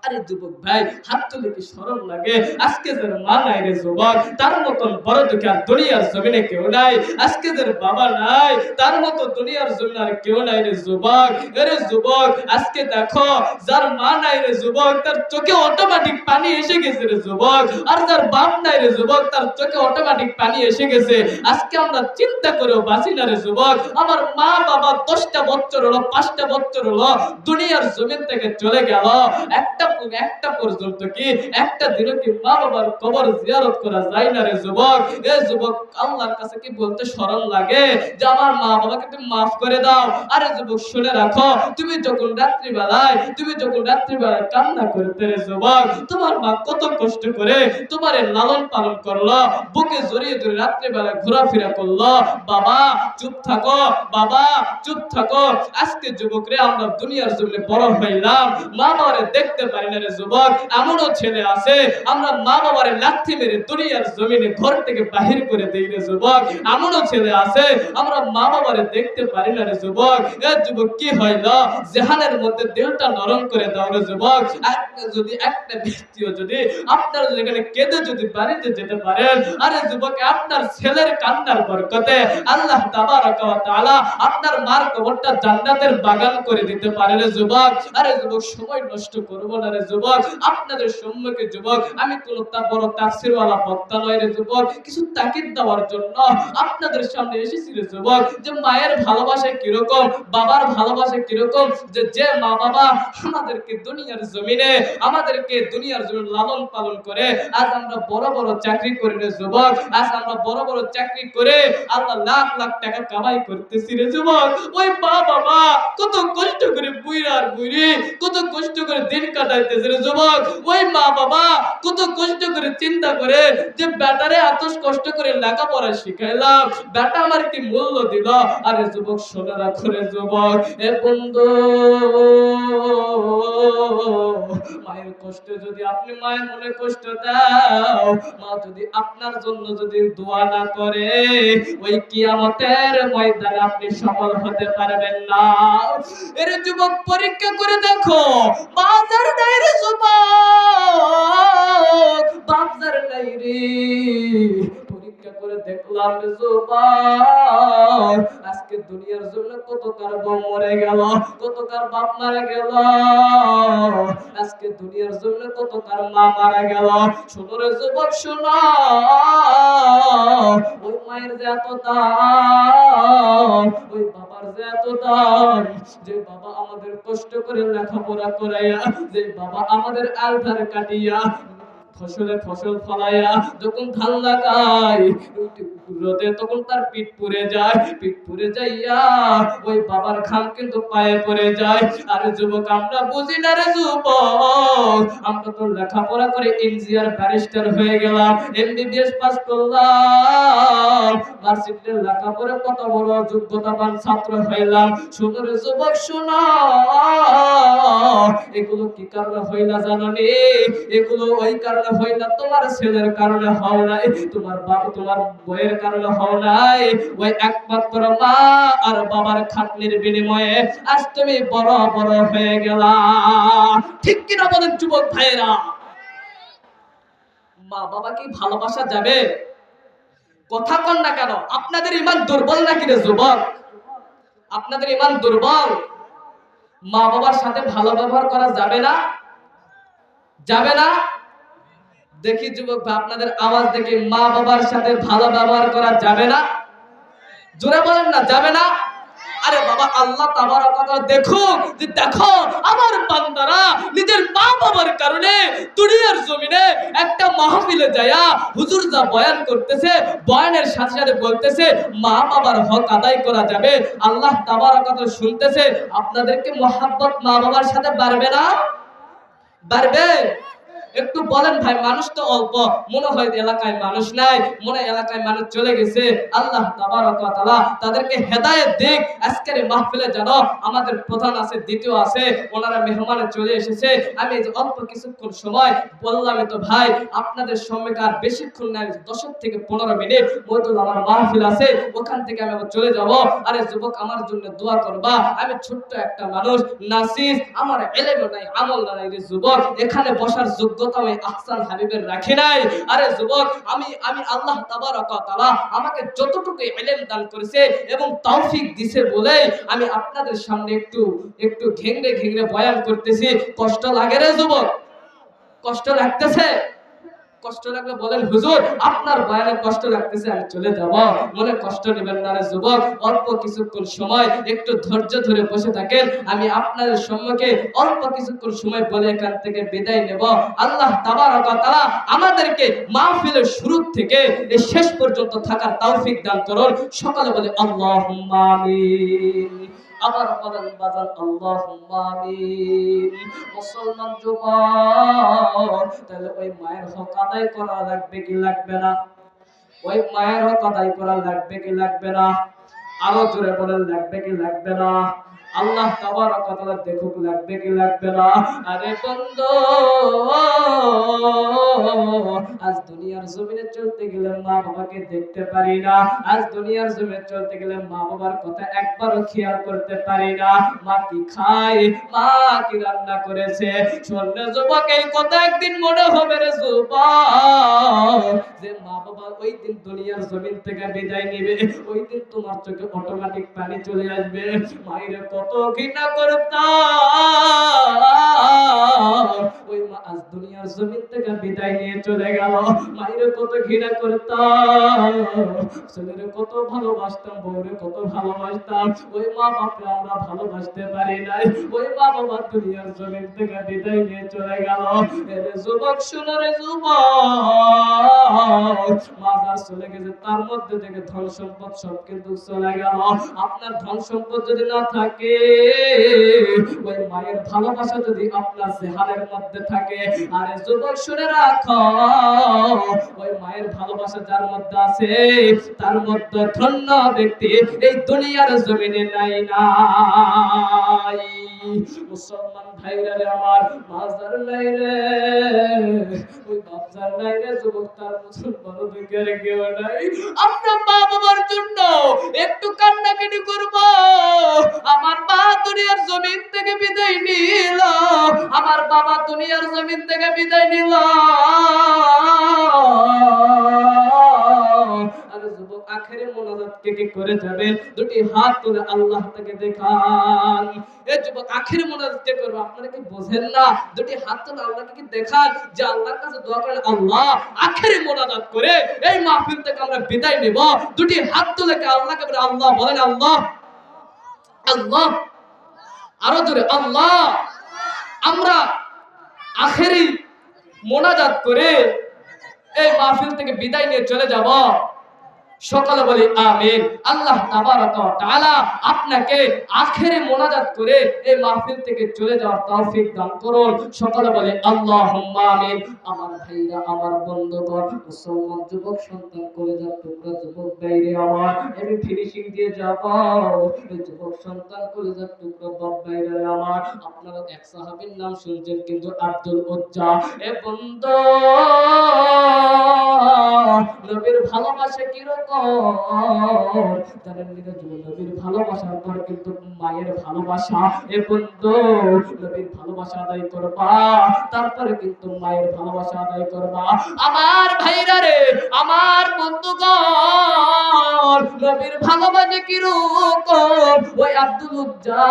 [SPEAKER 2] আরে যুবক ভাই, হাত তুলে কি শরম লাগে? আজকে যার মা নাই রে যুবক, তার মতন বড় দুঃখী আর দুনিয়ার জমিনে কেউ নাই। আজকে যার বাবা নাই, তার মতো দুনিয়ার জমিনে আর কেউ নাই রে যুবক। আরে যুবক, আজকে দেখো যার মা নাই রে যুবক, তার চোখে অটোমেটিক পানি এসে গেছে রে যুবক। আর যার বাপ নাই রে যুবক, তার চোখে অটোমেটিক পানি এসে গেছে। আজকে আমরা চিন্তা করেও বাঁচি না রে যুবক। আমার মা বাবা 10টা বছর হলো, 5টা বছর হলো দুনিয়ার জমিন থেকে চলে গেল, একটা এরকম একটা পর্যন্ত কি একটা দিনও কি মা বাবার কবর জিয়ারত করা যায় না রে যুবক? এ যুবক, আল্লাহর কাছে কি বলতে শরম লাগে যে আমার মা বাবাকে তুমি মাফ করে দাও? আরে যুবক, শুনে রাখো, তুমি যখন রাত্রিবেলায় কান্না করতে রে যুবক, তোমার মা কত কষ্ট করে তোমার লালন পালন করলো, বুকে জড়িয়ে ধরে রাত্রিবেলায় ঘোরাফেরা করলো। বাবা চুপ থাকো, বাবা চুপ থাকো। আজকে যুবক রে, আমরা দুনিয়ার জমিনে বড় হইলাম, মা বাবারে দেখতে পারি না রে যুবক। এমনও ছেলে আছে, আমরা মা বাবারে লাথি মেরে দুনিয়ার জমিনে ঘর থেকে বাহির করে দেই রে যুবক। এমনও ছেলে আছে, আমরা মা বাবারে দেখতে পারি না রে যুবক। এ যুবক, কি হইল? জেহানের মধ্যে দিলটা নরম করে দাও রে যুবক। যদি একটা ব্যক্তিও যদি আপনার যেখানে কেঁদে যদি বাড়িতে যেতে পারেন, আরে যুবক, আপনার ছেলের কান্নার বরকতে আল্লাহ তাবারক ওয়া তাআলা আপনার মার কবরটা জান্নাতের বাগান করে দিতে পারে রে যুবক। আরে যুবক, সময় নষ্ট করব না রে যুবক। আপনাদের সম্মুখে যুবক, আমি কোন বড় তাফসীরওয়ালা বক্তা নয় রে যুবক, কিছু তাকিদ দেওয়ার জন্য আপনাদের সামনে এসেছি রে যুবক। যে মায়ের ভালোবাসা কিরকম, বাবার ভালোবাসা কিরকম, যে মা বাবা আমাদেরকে দুনিয়ার জমিনে লালন পালন করে আজ আমরা বড় বড় চাকরি করি রে যুবক। আজ আমরা বড় বড় চাকরি করে আল্লাহ লাখ লাখ টাকা কামাই করতেছি রে যুবক। ওই মা বাবা কত কষ্ট করে বুইরার বুইরি কত কষ্ট করে দিন কাটাইতেছে রে যুবক। ওই মা বাবা কত কষ্ট করে চিন্তা করে যে বেটারে এত কষ্ট করে লেখাপড়া শিখাইলাম, বেটা আমার কি মূল্য দিল। আরে যুবক, শোনা রাখো রে যুবক, এ বন্ধু, মায়ের কষ্ট যদি আপনি মায়ের মনে কষ্ট দাও, মা যদি আপনার জন্য যদি দোয়া না করে, ওই কিয়ামতের ময়দানে আপনি সফল হতে পারবেন না। এর যুবক, পরীক্ষা করে দেখো, বাজার নাই রে যুবক, বাজার নাই রে। পরীক্ষা করে দেখলাম রে যুবক, আজকে দুনিয়ার জন্য কত কার বউ মরে গেল, কত কার বাপ মারা গেল, আজকে দুনিয়ার জন্য কত কার মা মারা গেল। শোনো রে যুবক, শোনো, ওই মায়ের যে এত দাম, ওই বাবার যে এত দাম, যে বাবা আমাদের কষ্ট করে লেখাপড়া করাইয়া, যে বাবা আমাদের আলধারে কাটিয়া ফসলে ফসল ফলাইয়া যখন ধান লাগায় রোদে তখন তার পিঠ পুড়ে যায়, পিঠ পুড়ে যাইয়া ওই বাবার ঘাম কিন্তু পায়ে পড়ে যায়। আরে যুবক, আমরা বুঝি না রে যুবক, আমরা তো লেখাপড়া করে ইঞ্জিনিয়ার ব্যারিস্টার হয়ে গেলাম, এমবিবিএস পাস করলাম, ভার্সিটিতে লেখাপড়া কত বড় যোগ্যতাবান ছাত্র হইলাম। শুনো রে যুবক, শোনো, এগুলো কি কারণে হইলা জানো নি? এগুলো ওই কারণে হইলা তোমার ছেলের কারণে হও নাই, তোমার বাবা তোমার বইয়ের কারণে হও নাই। ওই একমাত্র মা আর বাবার খাটনির বিনিময়ে আজ তুমি বড় বড় হয়ে গেলা। ঠিক কিনা বলেন যুবক ভাইয়েরা? মা বাবা কি ভালোবাসা যাবে? কথা কন না কেন? আপনাদের ইমান দুর্বল নাকি রে যুবক? আপনাদের ইমান দুর্বল? মা বাবার সাথে ভালো ব্যবহার করা যাবে না? যাবে না? দেখি যুবক ভাই, আপনাদের আওয়াজ দেখি, মা বাবার সাথে ভালো ব্যবহার করা যাবে না? জোরে বলেন না, যাবে না? আরে বাবা, আল্লাহ তাবারক ওয়া তাআলা দেখুন যে দেখো আমার বান্দারা নিজের মা বাবার কারণে দুনিয়ার জমিনে একটা মাহফিলে যায়া হুজুর যা বয়ান করতেছে, বয়ানের সাথে সাথে বলতেছে মা বাবার হক আদায় করা যাবে। আল্লাহ তাবারক ওয়া তাআলা শুনতেছে। আপনাদেরকে মহব্বত মা বাবার সাথে বাড়বে না? বাড়বে? একটু বলেন ভাই, মানুষ তো অল্প, মনে হয় এলাকায় মানুষ নাই, মনে হয় এলাকায় মানুষ চলে গেছে। আল্লাহ তাবারক ওয়া তাআলা তাদেরকে হেদায়েত দিক। আজকের মাহফিলে জানো আমাদের প্রধান আছে, দ্বিতীয় আছে, ওনারা মেহমানে চলে এসেছে। আমি যে অল্প কিছুক্ষণ সময় বললাম তো ভাই, আপনাদের সম্মুখে আর বেশিক্ষণ নাই, 10 থেকে 15 মিনিট মধ্যে আমার মাহফিল আছে, ওখান থেকে আমি চলে যাব। আরে যুবক, আমার জন্য দোয়া করবা। আমি ছোট্ট একটা মানুষ, নাসিস, আমার ইলম নাই, আমল নাই রে যুবক, এখানে বসার যোগ্য ওই আহসান হাবিবের রাখি নাই। আরে যুবক, আমি আল্লাহ তাবারক ওয়া তাআলা আমাকে যতটুকু ইলম দান করেছে এবং তৌফিক দিয়েছে বলে আমি আপনাদের সামনে একটু ঘেংরে ঘেংরে বয়ান করতেছি। কষ্ট লাগে রে যুবক? কষ্ট লাগতেছে? কষ্ট লাগলে বলেন হুজুর আপনার বয়ানে কষ্ট লাগতেছে আমি চলে যাব, মনে কষ্ট নেবেন না রে যুবক, অল্প কিছুক্ষণ সময় একটু ধৈর্য ধরে বসে থাকেন, আমি আপনাদের সম্মুখে অল্প কিছুক্ষণ সময় বলে এখান থেকে বিদায় নেব। আল্লাহ তাবারক ওয়া তাআলা আমাদেরকে মাহফিলের শুরু থেকে এই শেষ পর্যন্ত থাকার তৌফিক দান করুন। সকলে বলে আল্লাহুম্মা আমিন। আবার বলেন বাজান আল্লাহুম্মা আমিন। মুসলমান যুবক, তাহলে ওই মায়ের হক আদায় করা লাগবে কি লাগবে না? ওই মায়ের হক আদায় করা লাগবে কি লাগবে না? আরো জোরে বলেন লাগবে কি লাগবে না? আল্লাহ তাবারক ওয়া তাআলা দেখুক লাগবে কি লাগবে না? আরে বন্ধু, আজ দুনিয়ার জমিনে চলতে গেলে মা বাবাকে দেখতে পারি না, আজ দুনিয়ার জমিনে চলতে গেলে মা বাবার কথা একবারও খেয়াল করতে পারি না। মা কি খায়, মা কি রান্না করেছে, শুনলে যুবক এই কথা একদিন মনে হবে রে যুবক, যে মা বাবা ওই দিন দুনিয়ার জমিন থেকে বিদায় নেবে, ওই দিন তোমার চোখে অটোমেটিক পানি চলে আসবে। মায়ের কত ঘৃণা করতাম, ওই মা আজ দুনিয়ার জমিন থেকে বিদায় নিয়ে চলে গেল। মায়ের কত ঘৃণা করতাম, ছেলের কত ভালোবাসতাম, বউরে কত ভালোবাসতাম, ওই মা বাপরে আমরা ভালোবাসতে পারি নাই। ওই মা বাবা দুনিয়ার জমিন থেকে বিদায় নিয়ে চলে গেল। এরে যুবক শোনো রে যুবক, মা যা চলে গেছে তার মধ্যে থেকে ধন সম্পদ সব কিন্তু চলে গেল। আপনার ধন সম্পদ যদি না থাকে, ওই মায়ের ভালোবাসা যদি আপনার চেহারার মধ্যে থাকে, আরে যুবক শুনে রাখো, ওই মায়ের ভালোবাসা যার মধ্যে আছে তার মধ্যে ধন্য ব্যক্তি এই দুনিয়ার জমিনে নাই নাই। মুসলমান ভাইরা রে আমার, মাজার নাই রে, ওই বাপজার নাই রে যুবক, তার মতন বড় দুঃখের কেউ নাই। আমরা মা বাবার জন্য একটু কান্নাকাটি করব। আমার মা দুনিয়ার জমিন থেকে বিদায় নিল, আমার বাবা দুনিয়ার জমিন থেকে বিদায় নিল। আরে যুবক, আখেরে মোনাজাত কে কে করে যাবেন? দুটি হাত তুলে আল্লাহ তাকে দেখান। এই যুবক, আখেরে মোনাজাত কে করবে? আপনারা কি বোঝেন না? দুটি হাত তুলে আল্লাহকে কি দেখান, যে আল্লাহর কাছে দোয়া করেন, আল্লাহ আখেরে মোনাজাত করে এই মাহফিল থেকে আমরা বিদায় নেব। দুটি হাত তুলে কে আল্লাহকে বলে আল্লাহ, বলেন আল্লাহ, আল্লাহ, আরো জোরে আল্লাহ। আমরা আখেরি মোনাজাত করে এই মাহফিল থেকে বিদায় নিয়ে চলে যাব। সকলে বলি আমিন। আল্লাহ তাবারক ওয়া তাআলা আপনাকে আখেরে মোনাজাত করে এই মাহফিল থেকে চলে যাওয়ার তৌফিক দান করুন। সকলে বলি আল্লাহুম্মা আমিন। আমার ভাইরা, আমার বন্ধুগণ, মুসলমান যুবক সন্তান, কলেজার টুকরা যুবক ভাইরে আমার, আমি ফিনিশিং দিয়ে যাব। এই যুবক সন্তান, কলেজার টুকরা বাপ ভাইরে আমার, আপনারা এক সাহাবীর নাম শুনছেন কিন্তু, আব্দুল উজ্জা। এ বন্ধু, নবীর ভালোবাসা কিরকম জানেন না? নবীর ভালোবাসার পর কিন্তু মায়ের ভালোবাসা। এ বন্ধু, নবীর ভালোবাসা আদায় করবা, তারপরে কিন্তু মায়ের ভালোবাসা আদায় করবা। আমার ভাইরা রে, আমার বন্ধুগণ, নবীর ভালোবাসা কিরকম? ওই আব্দুল উজ্জা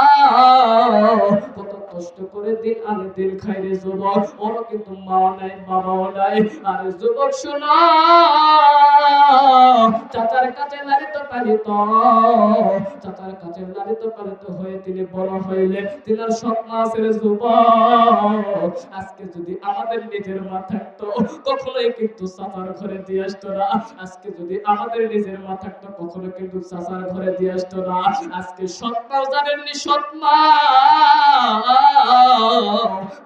[SPEAKER 2] কত কষ্ট করে দিন আনে দিন খাই রে যুবক, ওর কিন্তু মা নাই, বাবাও নাই। আরে যুবক শোনা, চাচার কাছে লালিত পালিত, চাচার কাছে লালিত পালিত হয়ে তিনি বড় হইলেন। তিনার স্বপ্ন আছে রে যুবক, আজকে যদি আমাদের নিজের মা থাকতো, কখনোই কিন্তু চাচার ঘরে দিয়ে আসতো না। আজকে যদি আমাদের নিজের মা থাকতো, কখনো কিন্তু চাচার ঘরে দিয়ে আসতো না। আজকে স্বপ্ন জানেননি, স্বপ্ন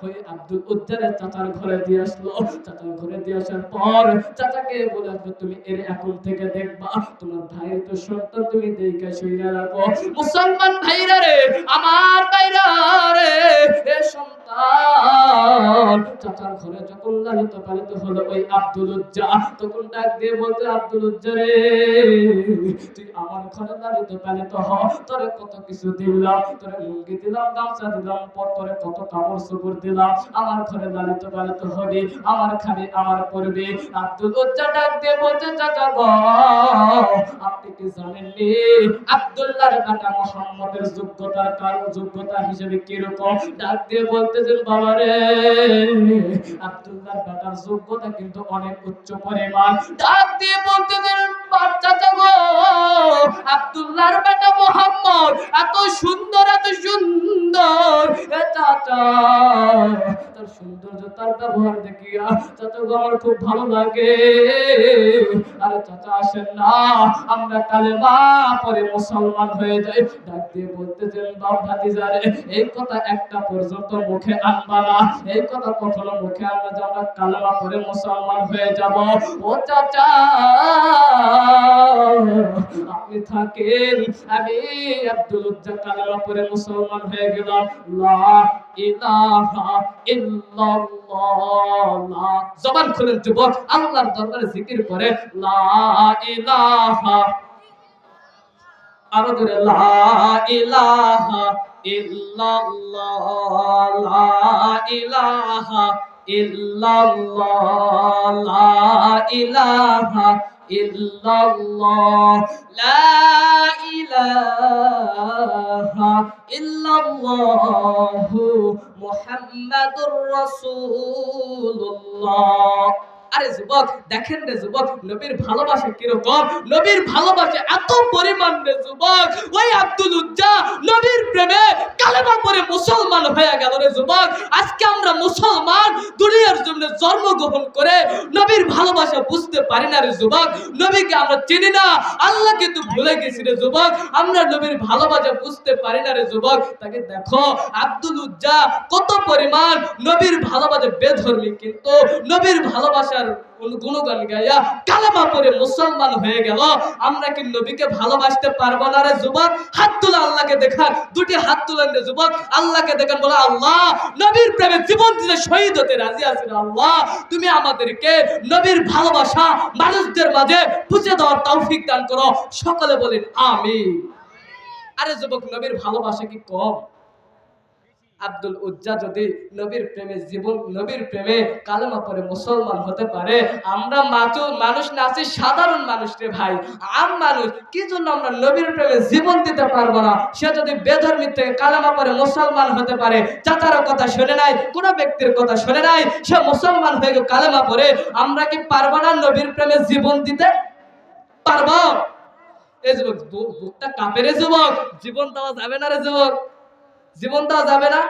[SPEAKER 2] হয়ে আব্দুল উজ্জারের চাচার ঘরে দিয়ে আসলো। চাচার ঘরে দিয়ে আসার পর চাচাকে বলে আসবে, তুমি এর এখন থেকে দেখবা, তোমার ভাইয়ের তো সন্তান, তুমি দেখে শুইরা রাখো। মুসলমান ভাইরা রে, আমার ভাইরা রে, এ সন্তান চাচার ঘরে যখন লালিত পালিত হলো ওই আব্দুল উজ্জা, তখন ডাক দিয়ে বলতে, আব্দুল উজ্জা রে, তুই আমার ঘরে লালিত পালিত হ, তোরে কত কিছু দিলাম, তোরে লুঙ্গি দিলাম, গামছা দিলাম, পর তোরে কত কাপড় চোপড় দিলাম, আমার ঘরে লালিত পালিত হবি, আমার খাবি, আমার পরবি। আব্দুল উজ্জা ডাক দিয়ে বলতে, চাচা গো, আপনি কি জানেননি আব্দুল্লাহর কাটা মুহাম্মদের যোগ্যতার কারণ, যোগ্যতা হিসেবে কিরকম? ডাক দিয়ে বলতে,
[SPEAKER 3] বলতেছেন বাবা রে, আব্দুল্লাহর বেটার যোগ্যতা কিন্তু অনেক উচ্চ পরিমাণ। ডাক দিয়ে বলতেছেন চাচা গো, আব্দুল্লাহর বেটা মোহাম্মদ এত সুন্দর, এত সুন্দর, এ চাচা তার সৌন্দর্য, তার ব্যবহার দেখিয়া চাচা গো আমার খুব ভালো লাগে। আরে চাচা আসেন না, আমরা কালেমা পড়ে মুসলমান হয়ে যাই। ডাক দিয়ে বলতেছেন বাপ ভাতিজারে, এই কথা একটা পর্যন্ত মুখে আনবা না, এই কথা কখনো মুখে আনবা যে আমরা কালেমা পড়ে মুসলমান হয়ে যাব। ও চাচা আপনি থাকেন, আমি আব্দুল উজ্জা কালেমা পড়ে মুসলমান হয়ে গেলাম। লা ইলাহা ইল্লাল্লাহ। জবান খুলেন যুবক, আল্লাহর দরবারে জিকির করে লা ইলাহা, আরো জোরে লা ইলাহা ইল্লাল্লাহ, লা ইলাহা ইল্লাল্লাহ, লা ইলাহা ইল্লাল্লাহ, লা ইলাহা ইল্লাল্লাহু মুহাম্মাদুর রাসূলুল্লাহ। আরে যুবক দেখেন রে যুবক, নবীর ভালোবাসা কিরকম, নবীর ভালোবাসা এত পরিমাণ রে যুবক, ওই আব্দুল উজ্জা নবীর প্রেমে কালেমা পড়ে মুসলমান হয়ে গেল রে যুবক। আজকে আমরা মুসলমান দুনিয়ার জন্য জন্মগ্রহণ করে নবীর ভালোবাসা বুঝতে পারি না রে যুবক, নবীকে আমরা চিনি না, আল্লাহ কিন্তু ভুলে গেছি রে যুবক, আমরা নবীর ভালোবাসা বুঝতে পারি না রে যুবক। তাকে দেখো আব্দুল উজ্জা কত পরিমাণ নবীর ভালোবাসা বেধর্মী, কিন্তু নবীর ভালোবাসার গুণগান গাইয়া কালেমা পড়ে মুসলমান হয়ে গেল। আমরা কি নবীকে ভালোবাসতে পারবো না রে যুবক? হাত তুলে আল্লাহকে দেখান, দুটি হাত তুলেন রে যুবক, আল্লাহকে দেখান, বলে আল্লাহ নবীর প্রেমে জীবন দিতে শহীদ হতে রাজি আছি রে আল্লাহ, তুমি আমাদেরকে নবীর ভালোবাসা মানুষদের মাঝে বুঝে দেওয়ার তৌফিক দান করো। সকলে বলেন আমিন। আরে যুবক নবীর ভালোবাসা কি কম? আব্দুল উজ্জা যদি নবীর প্রেমে জীবন, নবীর প্রেমে কালেমা পড়ে মুসলমান হতে পারে, আমরা মানুষ না আছি সাধারণ মানুষ রে ভাই, আম মানুষ, কি জন্য আমরা নবীর প্রেমে জীবন দিতে পারবো না? সে যদি বেধর্মী থেকে কালেমা পড়ে মুসলমান হতে পারে, চাচার কথা শুনে নাই, কোন ব্যক্তির কথা শুনে নাই, সে মুসলমান হয়ে কালেমা পড়ে, আমরা কি পারবো না নবীর প্রেমে জীবন দিতে? পারবো? এই যুবক বুকটা কাঁপে রে যুবক, জীবন দেওয়া যাবে না রে যুবক, জীবন দেওয়া যাবে না?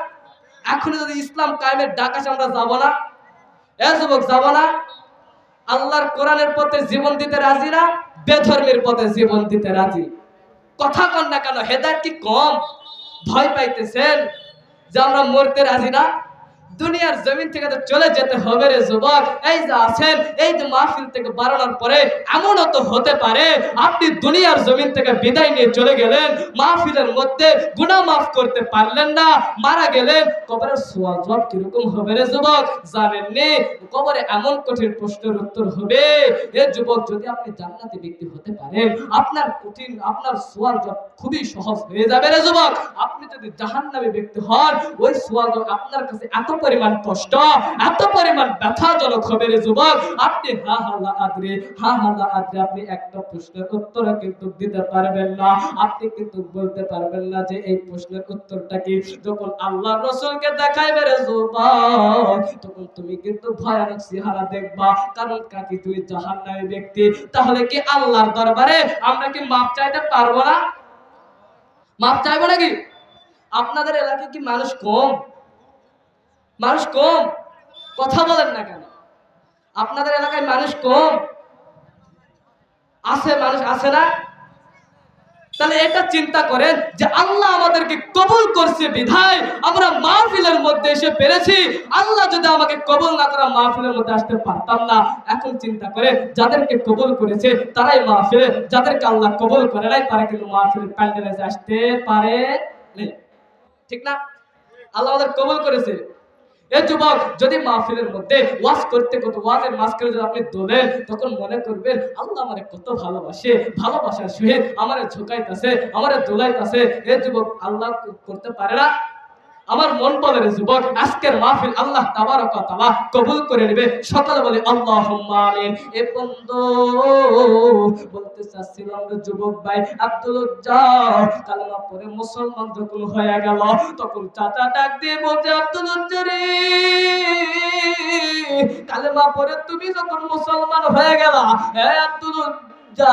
[SPEAKER 3] এখন যদি ইসলাম কায়েমের ডাক আসে আমরা যাব না? এ যুবক যাব না? আল্লাহর কোরআনের পথে জীবন দিতে রাজি না, বেধর্মের পথে জীবন দিতে রাজি? কথা কন না কেন? হেদায়েত কি কম? ভয় পাইতেছেন যে আমরা মরতে রাজি না? দুনিয়ার জমিন থেকে তো চলে যেতে হবে রে যুবক। এই যে আছেন, এই যে মাহফিল থেকে বাড়ানোর পরে এমনও তো হতে পারে আপনি দুনিয়ার জমিন থেকে বিদায় নিয়ে চলে গেলেন, মাহফিলের মধ্যে গুনাহ মাফ করতে পারলেন না, মারা গেলেন, কবরের সওয়াল জবাব কিরকম হবে রে যুবক জানেন নি? কবরে এমন কঠিন প্রশ্নের উত্তর হবে এ যুবক, যদি আপনি জান্নাতি ব্যক্তি হতে পারেন আপনার সওয়াল জবাব খুবই সহজ হয়ে যাবে রে যুবক। আপনি যদি জাহান্নামী ব্যক্তি হন, ওই সওয়াল জবাব আপনার কাছে এত পরিমাণ কষ্ট, এত পরিমাণ ব্যথাজনক হবে রে যুবক, আপনি হা হা লা আদরি, আপনি একটা প্রশ্নের উত্তর কিন্তু দিতে পারবেন না, আপনি কিন্তু বলতে পারবেন না যে এই প্রশ্নের উত্তরটা কি। যখন আল্লাহর রাসূলকে দেখাইবে রে যুবক, তখন তুমি কিন্তু ভয়ানক চেহারা দেখবা, কারণ কাকি তুই জাহান্নামী ব্যক্তি। তাহলে কি আল্লাহর দরবারে আমরা কি মাপ চাইতে পারবো না? মাপ চাইবো নাকি? আপনাদের এলাকায় কি মানুষ কম? মানুষ কম? কথা বলেন না কেন? আপনাদের এলাকায় মানুষ কম আছে? মানুষ আছে না? তাহলে এটা চিন্তা করেন যে আল্লাহ আমাদেরকে কবুল করছে বিধায় আমরা মাহফিলের মধ্যে এসে পেরেছি। আল্লাহ যদি আমাকে কবুল না করা মাহফিলের মধ্যে আসতে পারতাম না। এখন চিন্তা করে যাদেরকে কবুল করেছে তারাই মাহফিলে, যাদেরকে আল্লাহ কবুল করে নাই তারা কিন্তু মাহফিলের প্যান্ডেলে আসতে পারে না, ঠিক না? আল্লাহ আমাদের কবুল করেছে। এ যুবক, যদি মাহফিলের মধ্যে ওয়াজ করতে করতে ওয়াজের মাঝখানে যদি আপনি দোলেন, তখন মনে করবেন আল্লাহ আমারে কত ভালোবাসে, ভালোবাসার সহিত আমারে ঝুঁকাইতেছে, আমারে দোলাইতেছে। এ যুবক, আল্লাহ করতে পারে না? আমার মন বলে রে যুবক, আজকের মাহফিল আল্লাহ তাবারক ওয়া তাআলা কবুল করে নেবে। সকলে বলে আল্লাহুম্মা আমিন। এ বন্ধু বলতে চাচ্ছিলাম রে যুবক ভাই, আব্দুল উজ্জা কালেমা পড়ে মুসলমান যখন হয়ে গেল, তখন চাচা ডাক দিয়ে বলছে, আব্দুল উজ্জা রে, কালেমা পড়ে তুমি যখন মুসলমান হয়ে গেল, হ্যাঁ আব্দুল উজ্জা,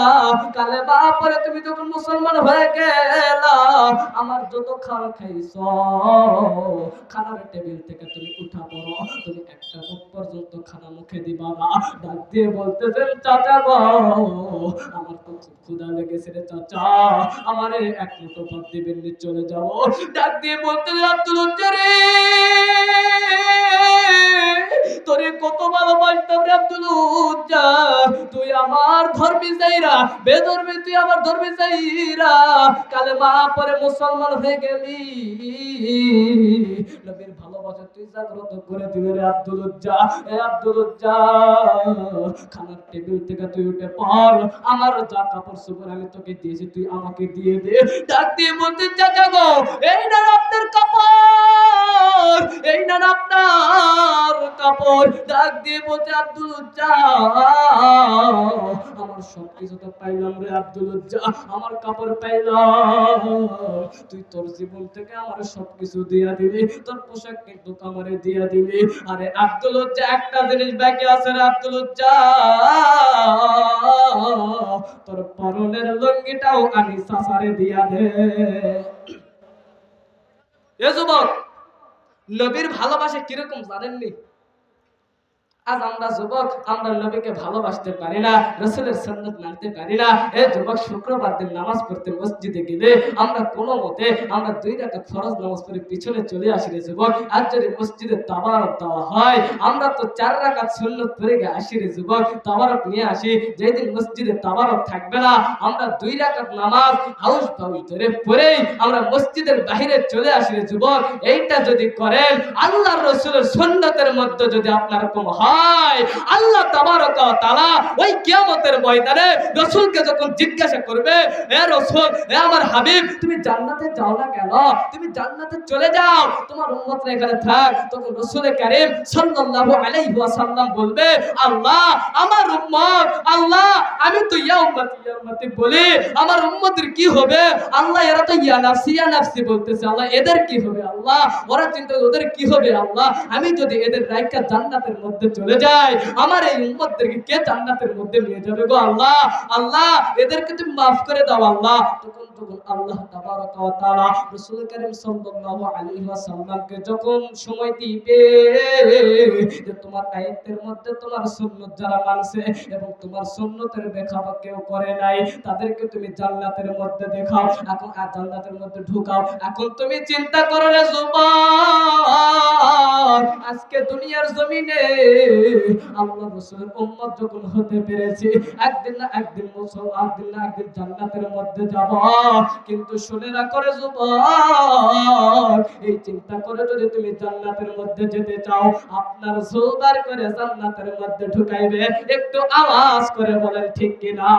[SPEAKER 3] কালেমা পড়ে তুমি যখন মুসলমান হয়ে গেলা, আমার যত খাওয়া খাইছো, খানার টেবিল থেকে তুমি উঠা পড়ো, তুমি একটা মুখ পর্যন্ত খানা মুখে দিবা না। ডাক দিয়ে বলতেছেন, চাচা গো, আমার তো খুব ক্ষুধা লেগেছে রে চাচা, আমারে এক মুঠো ভাত দিবেন, চলে যাবো। ডাক দিয়ে বলতেছেন, আব্দুল উজ্জা রে, তোরে কত ভালোবাসতাম রে আব্দুল উজ্জা, তুই আমার ধর্মী চাইরা, বেধর্মী তুই আমার ধর্মী চাইরা কালেমা পড়ে মুসলমান হয়ে গেলি, নবীর ভালোবাসা তুই জাগ্রত করে দিলি রে আব্দুল উজ্জা। এ আব্দুল উজ্জা, খানার টেবিল থেকে তুই উঠে পড়, আমার যা কাপড় চোপড় আমি তোকে দিয়েছি তুই আমাকে দিয়ে দে। ডাক দিয়ে বলতে, চাচা গো, এই না আপনার কাপড়, এই না আপনার কাপড়। ডাক দিয়ে বলতে, আব্দুল উজ্জা, আমার সবকিছু তো পাইলাম রে আব্দুল উজ্জা, আমার কাপড় পাইলাম, তুই তোর জীবন থেকে আমার সবকিছু দিয়া দিলি, তোর পোশাক কিন্তু আমারে দিয়া দিলি। আরে আব্দুল উজ্জা, একটা জিনিস বাকি আছে রে আব্দুল উজ্জা, তোর পরনের লুঙ্গিটাও আমি চাচারে দিয়া দে। এ যুবক, নবীর ভালোবাসা কিরকম জানেননি? আজ আমরা যুবক, আমরা নবীকে ভালোবাসতে পারি না, রাসূলের সুন্নাত মানতে পারি না। এই যুবক, শুক্রবার দিন নামাজ পড়তে মসজিদে গেলে আমরা কোনো মতে আমরা 2 রাকাত ফরজ নামাজ পড়ে পিছনে চলে আসি রে যুবক। আর যদি মসজিদে তাবারক দেওয়া হয়, আমরা তো 4 রাকাত সুন্নাত পড়ে গিয়ে আসি রে যুবক, তাবারক নিয়ে আসি। যেদিন মসজিদে তাবারক থাকবে না, আমরা 2 রাকাত নামাজ হাউস ফাউস ধরে পড়েই আমরা মসজিদের বাইরে চলে আসি রে যুবক। এইটা যদি করেন, আল্লাহর রাসূলের সুন্নাতের মধ্যে যদি আপনার কম হয়, আল্লাহ তাবারক ওয়া তাআলা ওই কিয়ামতের ময়দানে রাসূলকে যখন জিজ্ঞাসা করবে, হে রাসূল, হে আমার হাবিব, তুমি জান্নাতে যাও না কেন? তুমি জান্নাতে চলে যাও, তোমার উম্মতরা এখানে থাক। তখন রাসূল কারীম সাল্লাল্লাহু আলাইহি ওয়াসাল্লাম বলবে, আল্লাহ, আমার উম্মত, আল্লাহ, আমি তো ইয়া উম্মতি বলি, আমার উম্মতের কি হবে? আল্লাহ, এরা তো ইয়া নাফসি বলতেছে, আল্লাহ এদের কি হবে? আল্লাহ, ওরা চিন্তা ওদের কি হবে? আল্লাহ, আমি যদি এদের রাইখা জান্নাতের মধ্যে চলে যাই, আমার এই উম্মতদেরকে কে জান্নাতের মধ্যে নিয়ে যাবে গো আল্লাহ? আল্লাহ, এদেরকে তুমি মাফ করে দাও আল্লাহ। তখন আল্লাহ তাবারক ওয়া তাআলা রাসূল কারীম সাল্লাল্লাহু আলাইহি ওয়াসাল্লামকে যখন সময় দিবে যে তোমার আয়াতের মধ্যে তোমার সুন্নাত যারা মানছে এবং তোমার সুন্নতের ব্যাখ্যা কেউ করে নাই, তাদেরকে তুমি জান্নাতের মধ্যে দেখাও, এখন জান্নাতের মধ্যে ঢুকাও। এখন তুমি চিন্তা করো রে যুবক, আজকে দুনিয়ার জমিনে আল্লাহ রাসূলের উম্মত যখন হতে পেরেছে, একদিন না একদিন মুসলমান, একদিন না একদিন জান্নাতের মধ্যে যাব। কিন্তু শুনে রাখো রে যুবক, এই চিন্তা করে যদি তুমি জান্নাতের মধ্যে যেতে চাও, আপনার জোরদার করে জান্নাতের মধ্যে ঢুকাইবে। একটু আওয়াজ করে বলেন ঠিক কিনা?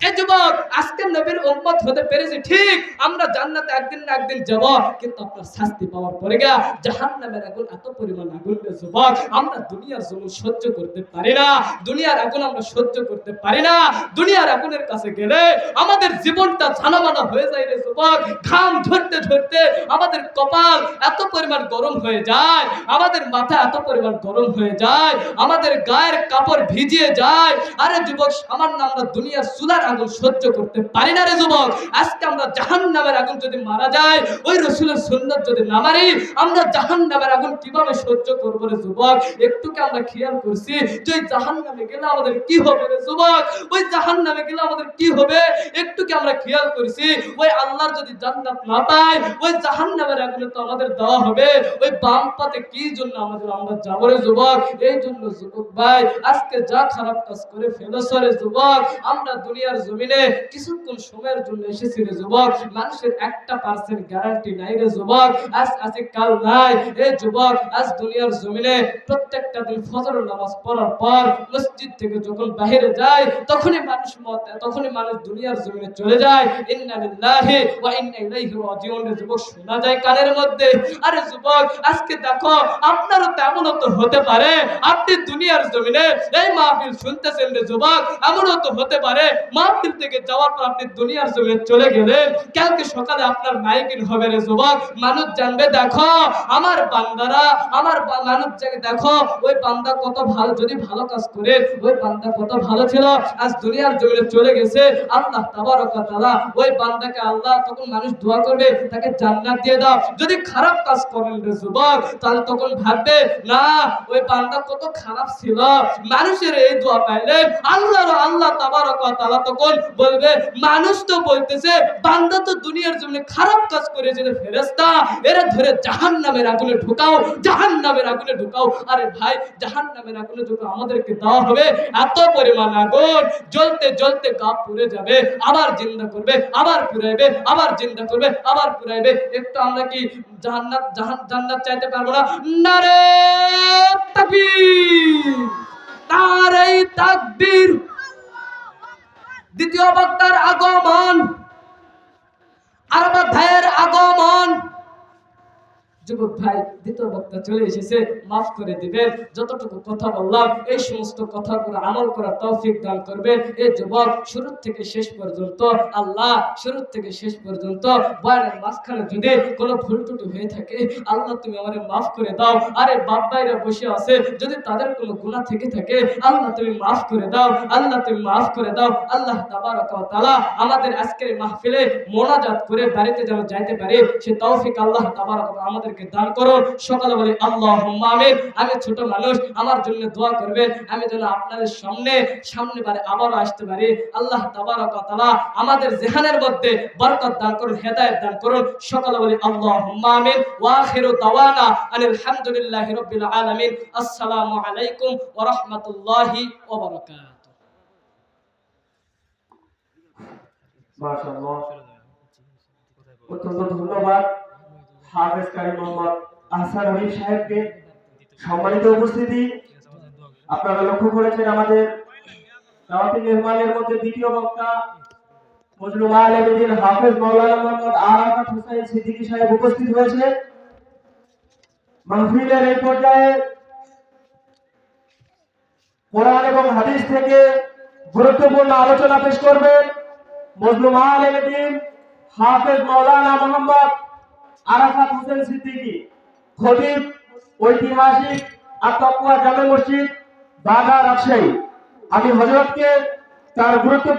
[SPEAKER 3] এই যুবক, আজকে নবীর উম্মত হতে পেরেছি ঠিক, আমরা জান্নাতে একদিন না একদিন যাব, কিন্তু আপনার শাস্তি পাওয়ার পরে গা জাহান্নামের আগুন এত পরিমাণ আগুন রে যুবক, আমরা দুনিয়ার জন্য সহ্য করতে পারি না, দুনিয়ার আগুন আমরা সহ্য করতে পারি না। দুনিয়ার আগুনের কাছে গেলে আমাদের জীবনটা ঝানামানা হয়ে যায় রে যুবক। ঘাম ঝরতে ঝরতে আমাদের কপাল এত পরিমাণ গরম হয়ে যায়, আমাদের মাথা এত পরিমাণ গরম হয়ে যায়, আমাদের গায়ের কাপড় ভিজিয়ে যায়। আরে যুবক, সামান্য আমরা দুনিয়ার চুলার আগুন সহ্য করতে পারি না রে যুবক। আজকে আমরা জাহান্নামের আগুন যদি মারা যায়, ওই রাসূলের সুন্নাত যদি না মারি, আমরা জাহান্নামের আগুন কিভাবে সহ্য করব রে যুবক? একটু কি আমরা খেয়াল করছি যে ওই জাহান্নামে গেলে আমাদের কি হবে রে যুবক? ওই জাহান্নামে গেলে আমাদের কি হবে? একটু কি আমরা খেয়াল করছি ওই আল্লাহর যদি জান্নাত না পাই, ওই জাহান্নামের আগুনে তো আমাদের দেওয়া হবে, ওই বাম পাতে কি জন্য আমরা যাব রে যুবক? এই জন্য যুবক ভাই, আজকে যা খারাপ কাজ করে ফেলেছ রে যুবক, আমরা দুনিয়ার জমিনে কিছুক্ষণ সময়ের জন্য এসেছি রে যুবক। মানুষের 1% গ্যারান্টি নাই রে যুবক। আজ আছে কাল নাই। এই যুবক, আজ দুনিয়ার জমিনে প্রত্যেকটা দিন ফজরের নামাজ পড়ার পর মসজিদ থেকে যখন বাইরে যায় তখনই মানুষ দুনিয়ার জমিনে চলে যায়। ইন্না লিল্লাহি ওয়া ইন্না ইলাইহি রাজিউন রে যুবক, শোনা যায় কানের মধ্যে। আরে যুবক, আজকে দেখো আপনারও তেমনও তো হতে পারে আপনি দুনিয়ার জমিনে এই মাহফিল শুনতেছেন রে যুবক, এমনও তো হতে পারে মাহফিল থেকে যাওয়ার পর আপনি দুনিয়ার জমিনে চলে গেলেন, কালকে সকালে আপনার মাইকিন হবে রে যুবক। মানুষ জানবে দেখো আমার বান্দারা, মানুষ দেখো ওই বান্দা কত ভালো, যদি ভালো কাজ করে ওই বান্দা কত ভালো ছিল, আজ দুনিয়ার জমিনে চলে গেছে। আল্লাহ তাবারক ওয়া তাআলা ওই বান্দাকে, আল্লাহ তখন মানুষ দোয়া করবে তাকে জান্নাত দিয়ে দাও। যদি খারাপ কাজ করেন রে যুবক, তাহলে তখন ভাববে না ওই বান্দা কত খারাপ ছিল। মানুষের এই দোয়া পাইলে আল্লাহ তাবারক ওয়া তাআলা তখন বলবে, মানুষ তো বলতেছে বান্দা তো দুনিয়ার জমিনে খারাপ কাজ করেছে, ফেরেশতা এরা ধরে জাহান্নামের আগুনে ঢুকাও, জাহান্নামের আগুনে ঢুকাও। আরে ভাই, জাহান্নামের আগুনে যখন আমাদেরকে দেওয়া হবে, এত পরিমাণ আগুন জ্বলতে জ্বলতে গা পুড়ে যাবে, আবার জিন্দা করবে, আবার পুড়াইবে, আবার জিন্দা করবে, আবার পুড়াইবে। একটু আমরা কি জান্নাত চাইতে পারবো না? নারে তাকবীর, নারে তাকবীর। দ্বিতীয় বক্তার আগমন, আরেকবার ভাইয়ের আগমন। যুবক ভাই, দ্বিতীয় বক্তা চলে এসেছে, মাফ করে দিবেন যতটুকু কথা বললাম, এই সমস্ত কথাগুলো আমল করার তৌফিক দান করবেন। এই যুবক, শুরু থেকে শেষ পর্যন্ত আল্লাহ, শুরু থেকে শেষ পর্যন্ত বয়ানের মাঝখানে যদি কোনো ভুল ত্রুটি হয়ে থাকে, আল্লাহ তুমি আমাদের মাফ করে দাও। আরে বাপ ভাইরা বসে আছে, যদি তাদের কোনো গুনাহ থেকে থাকে, আল্লাহ তুমি মাফ করে দাও, আল্লাহ তুমি মাফ করে দাও। আল্লাহ তাবারক ওয়া তাআলা আমাদের আজকের এই মাহফিলে মোনাজাত করে বাড়িতে যেন যাইতে পারে, সে তৌফিক আল্লাহ তাবারক ওয়া তাআলা আমাদেরকে দান করুন। সকালে বলি আল্লাহুম্মা আমিন। আমি ছোট মানুষ, আমার জন্য দোয়া করবেন, আমি যেন আপনাদের সামনে বারে আবারও আসতে পারি। আল্লাহ তাবারক ওয়া তাআলা আমাদের জেহানের মধ্যে বরকত দান করুন, হেদায়েত দান করুন। সকালে বলি আল্লাহুম্মা আমিন। ওয়া আখিরু দাওয়ানা আনিল হামদুলিল্লাহি রাব্বিল আলামিন। আসসালামু আলাইকুম ওয়া রাহমাতুল্লাহি ওয়া বারাকাতুহু।
[SPEAKER 1] মাশাআল্লাহ, অত্যন্ত ধন্যবাদ হাফেজ কারি মোহাম্মদ আহসান হাবিব সাহেবকে। সম্মানিত উপস্থিতি, আপনারা লক্ষ্য করেছেন আমাদের দাওয়াতি মেহমানের মধ্যে দ্বিতীয় বক্তা মজলুম আলমদ্দিন হাফেজ মাওলানা মোহাম্মদ আরাফাত হোসেন সিদ্দিকী সাহেব উপস্থিত হয়েছে। মাহফিলের এই পর্যায়ে কোরআন এবং হাদিস থেকে গুরুত্বপূর্ণ আলোচনা পেশ করবেন মজলুম আলমদ্দিন হাফেজ মাওলানা মোহাম্মদ আরাফাত হোসেন সিদ্দিকী, খতিব ঐতিহাসিক আত-তাকওয়া জামে মসজিদ, বাগা, রাজশাহী। আমি হযরতকে তার গুরুত্বপূর্ণ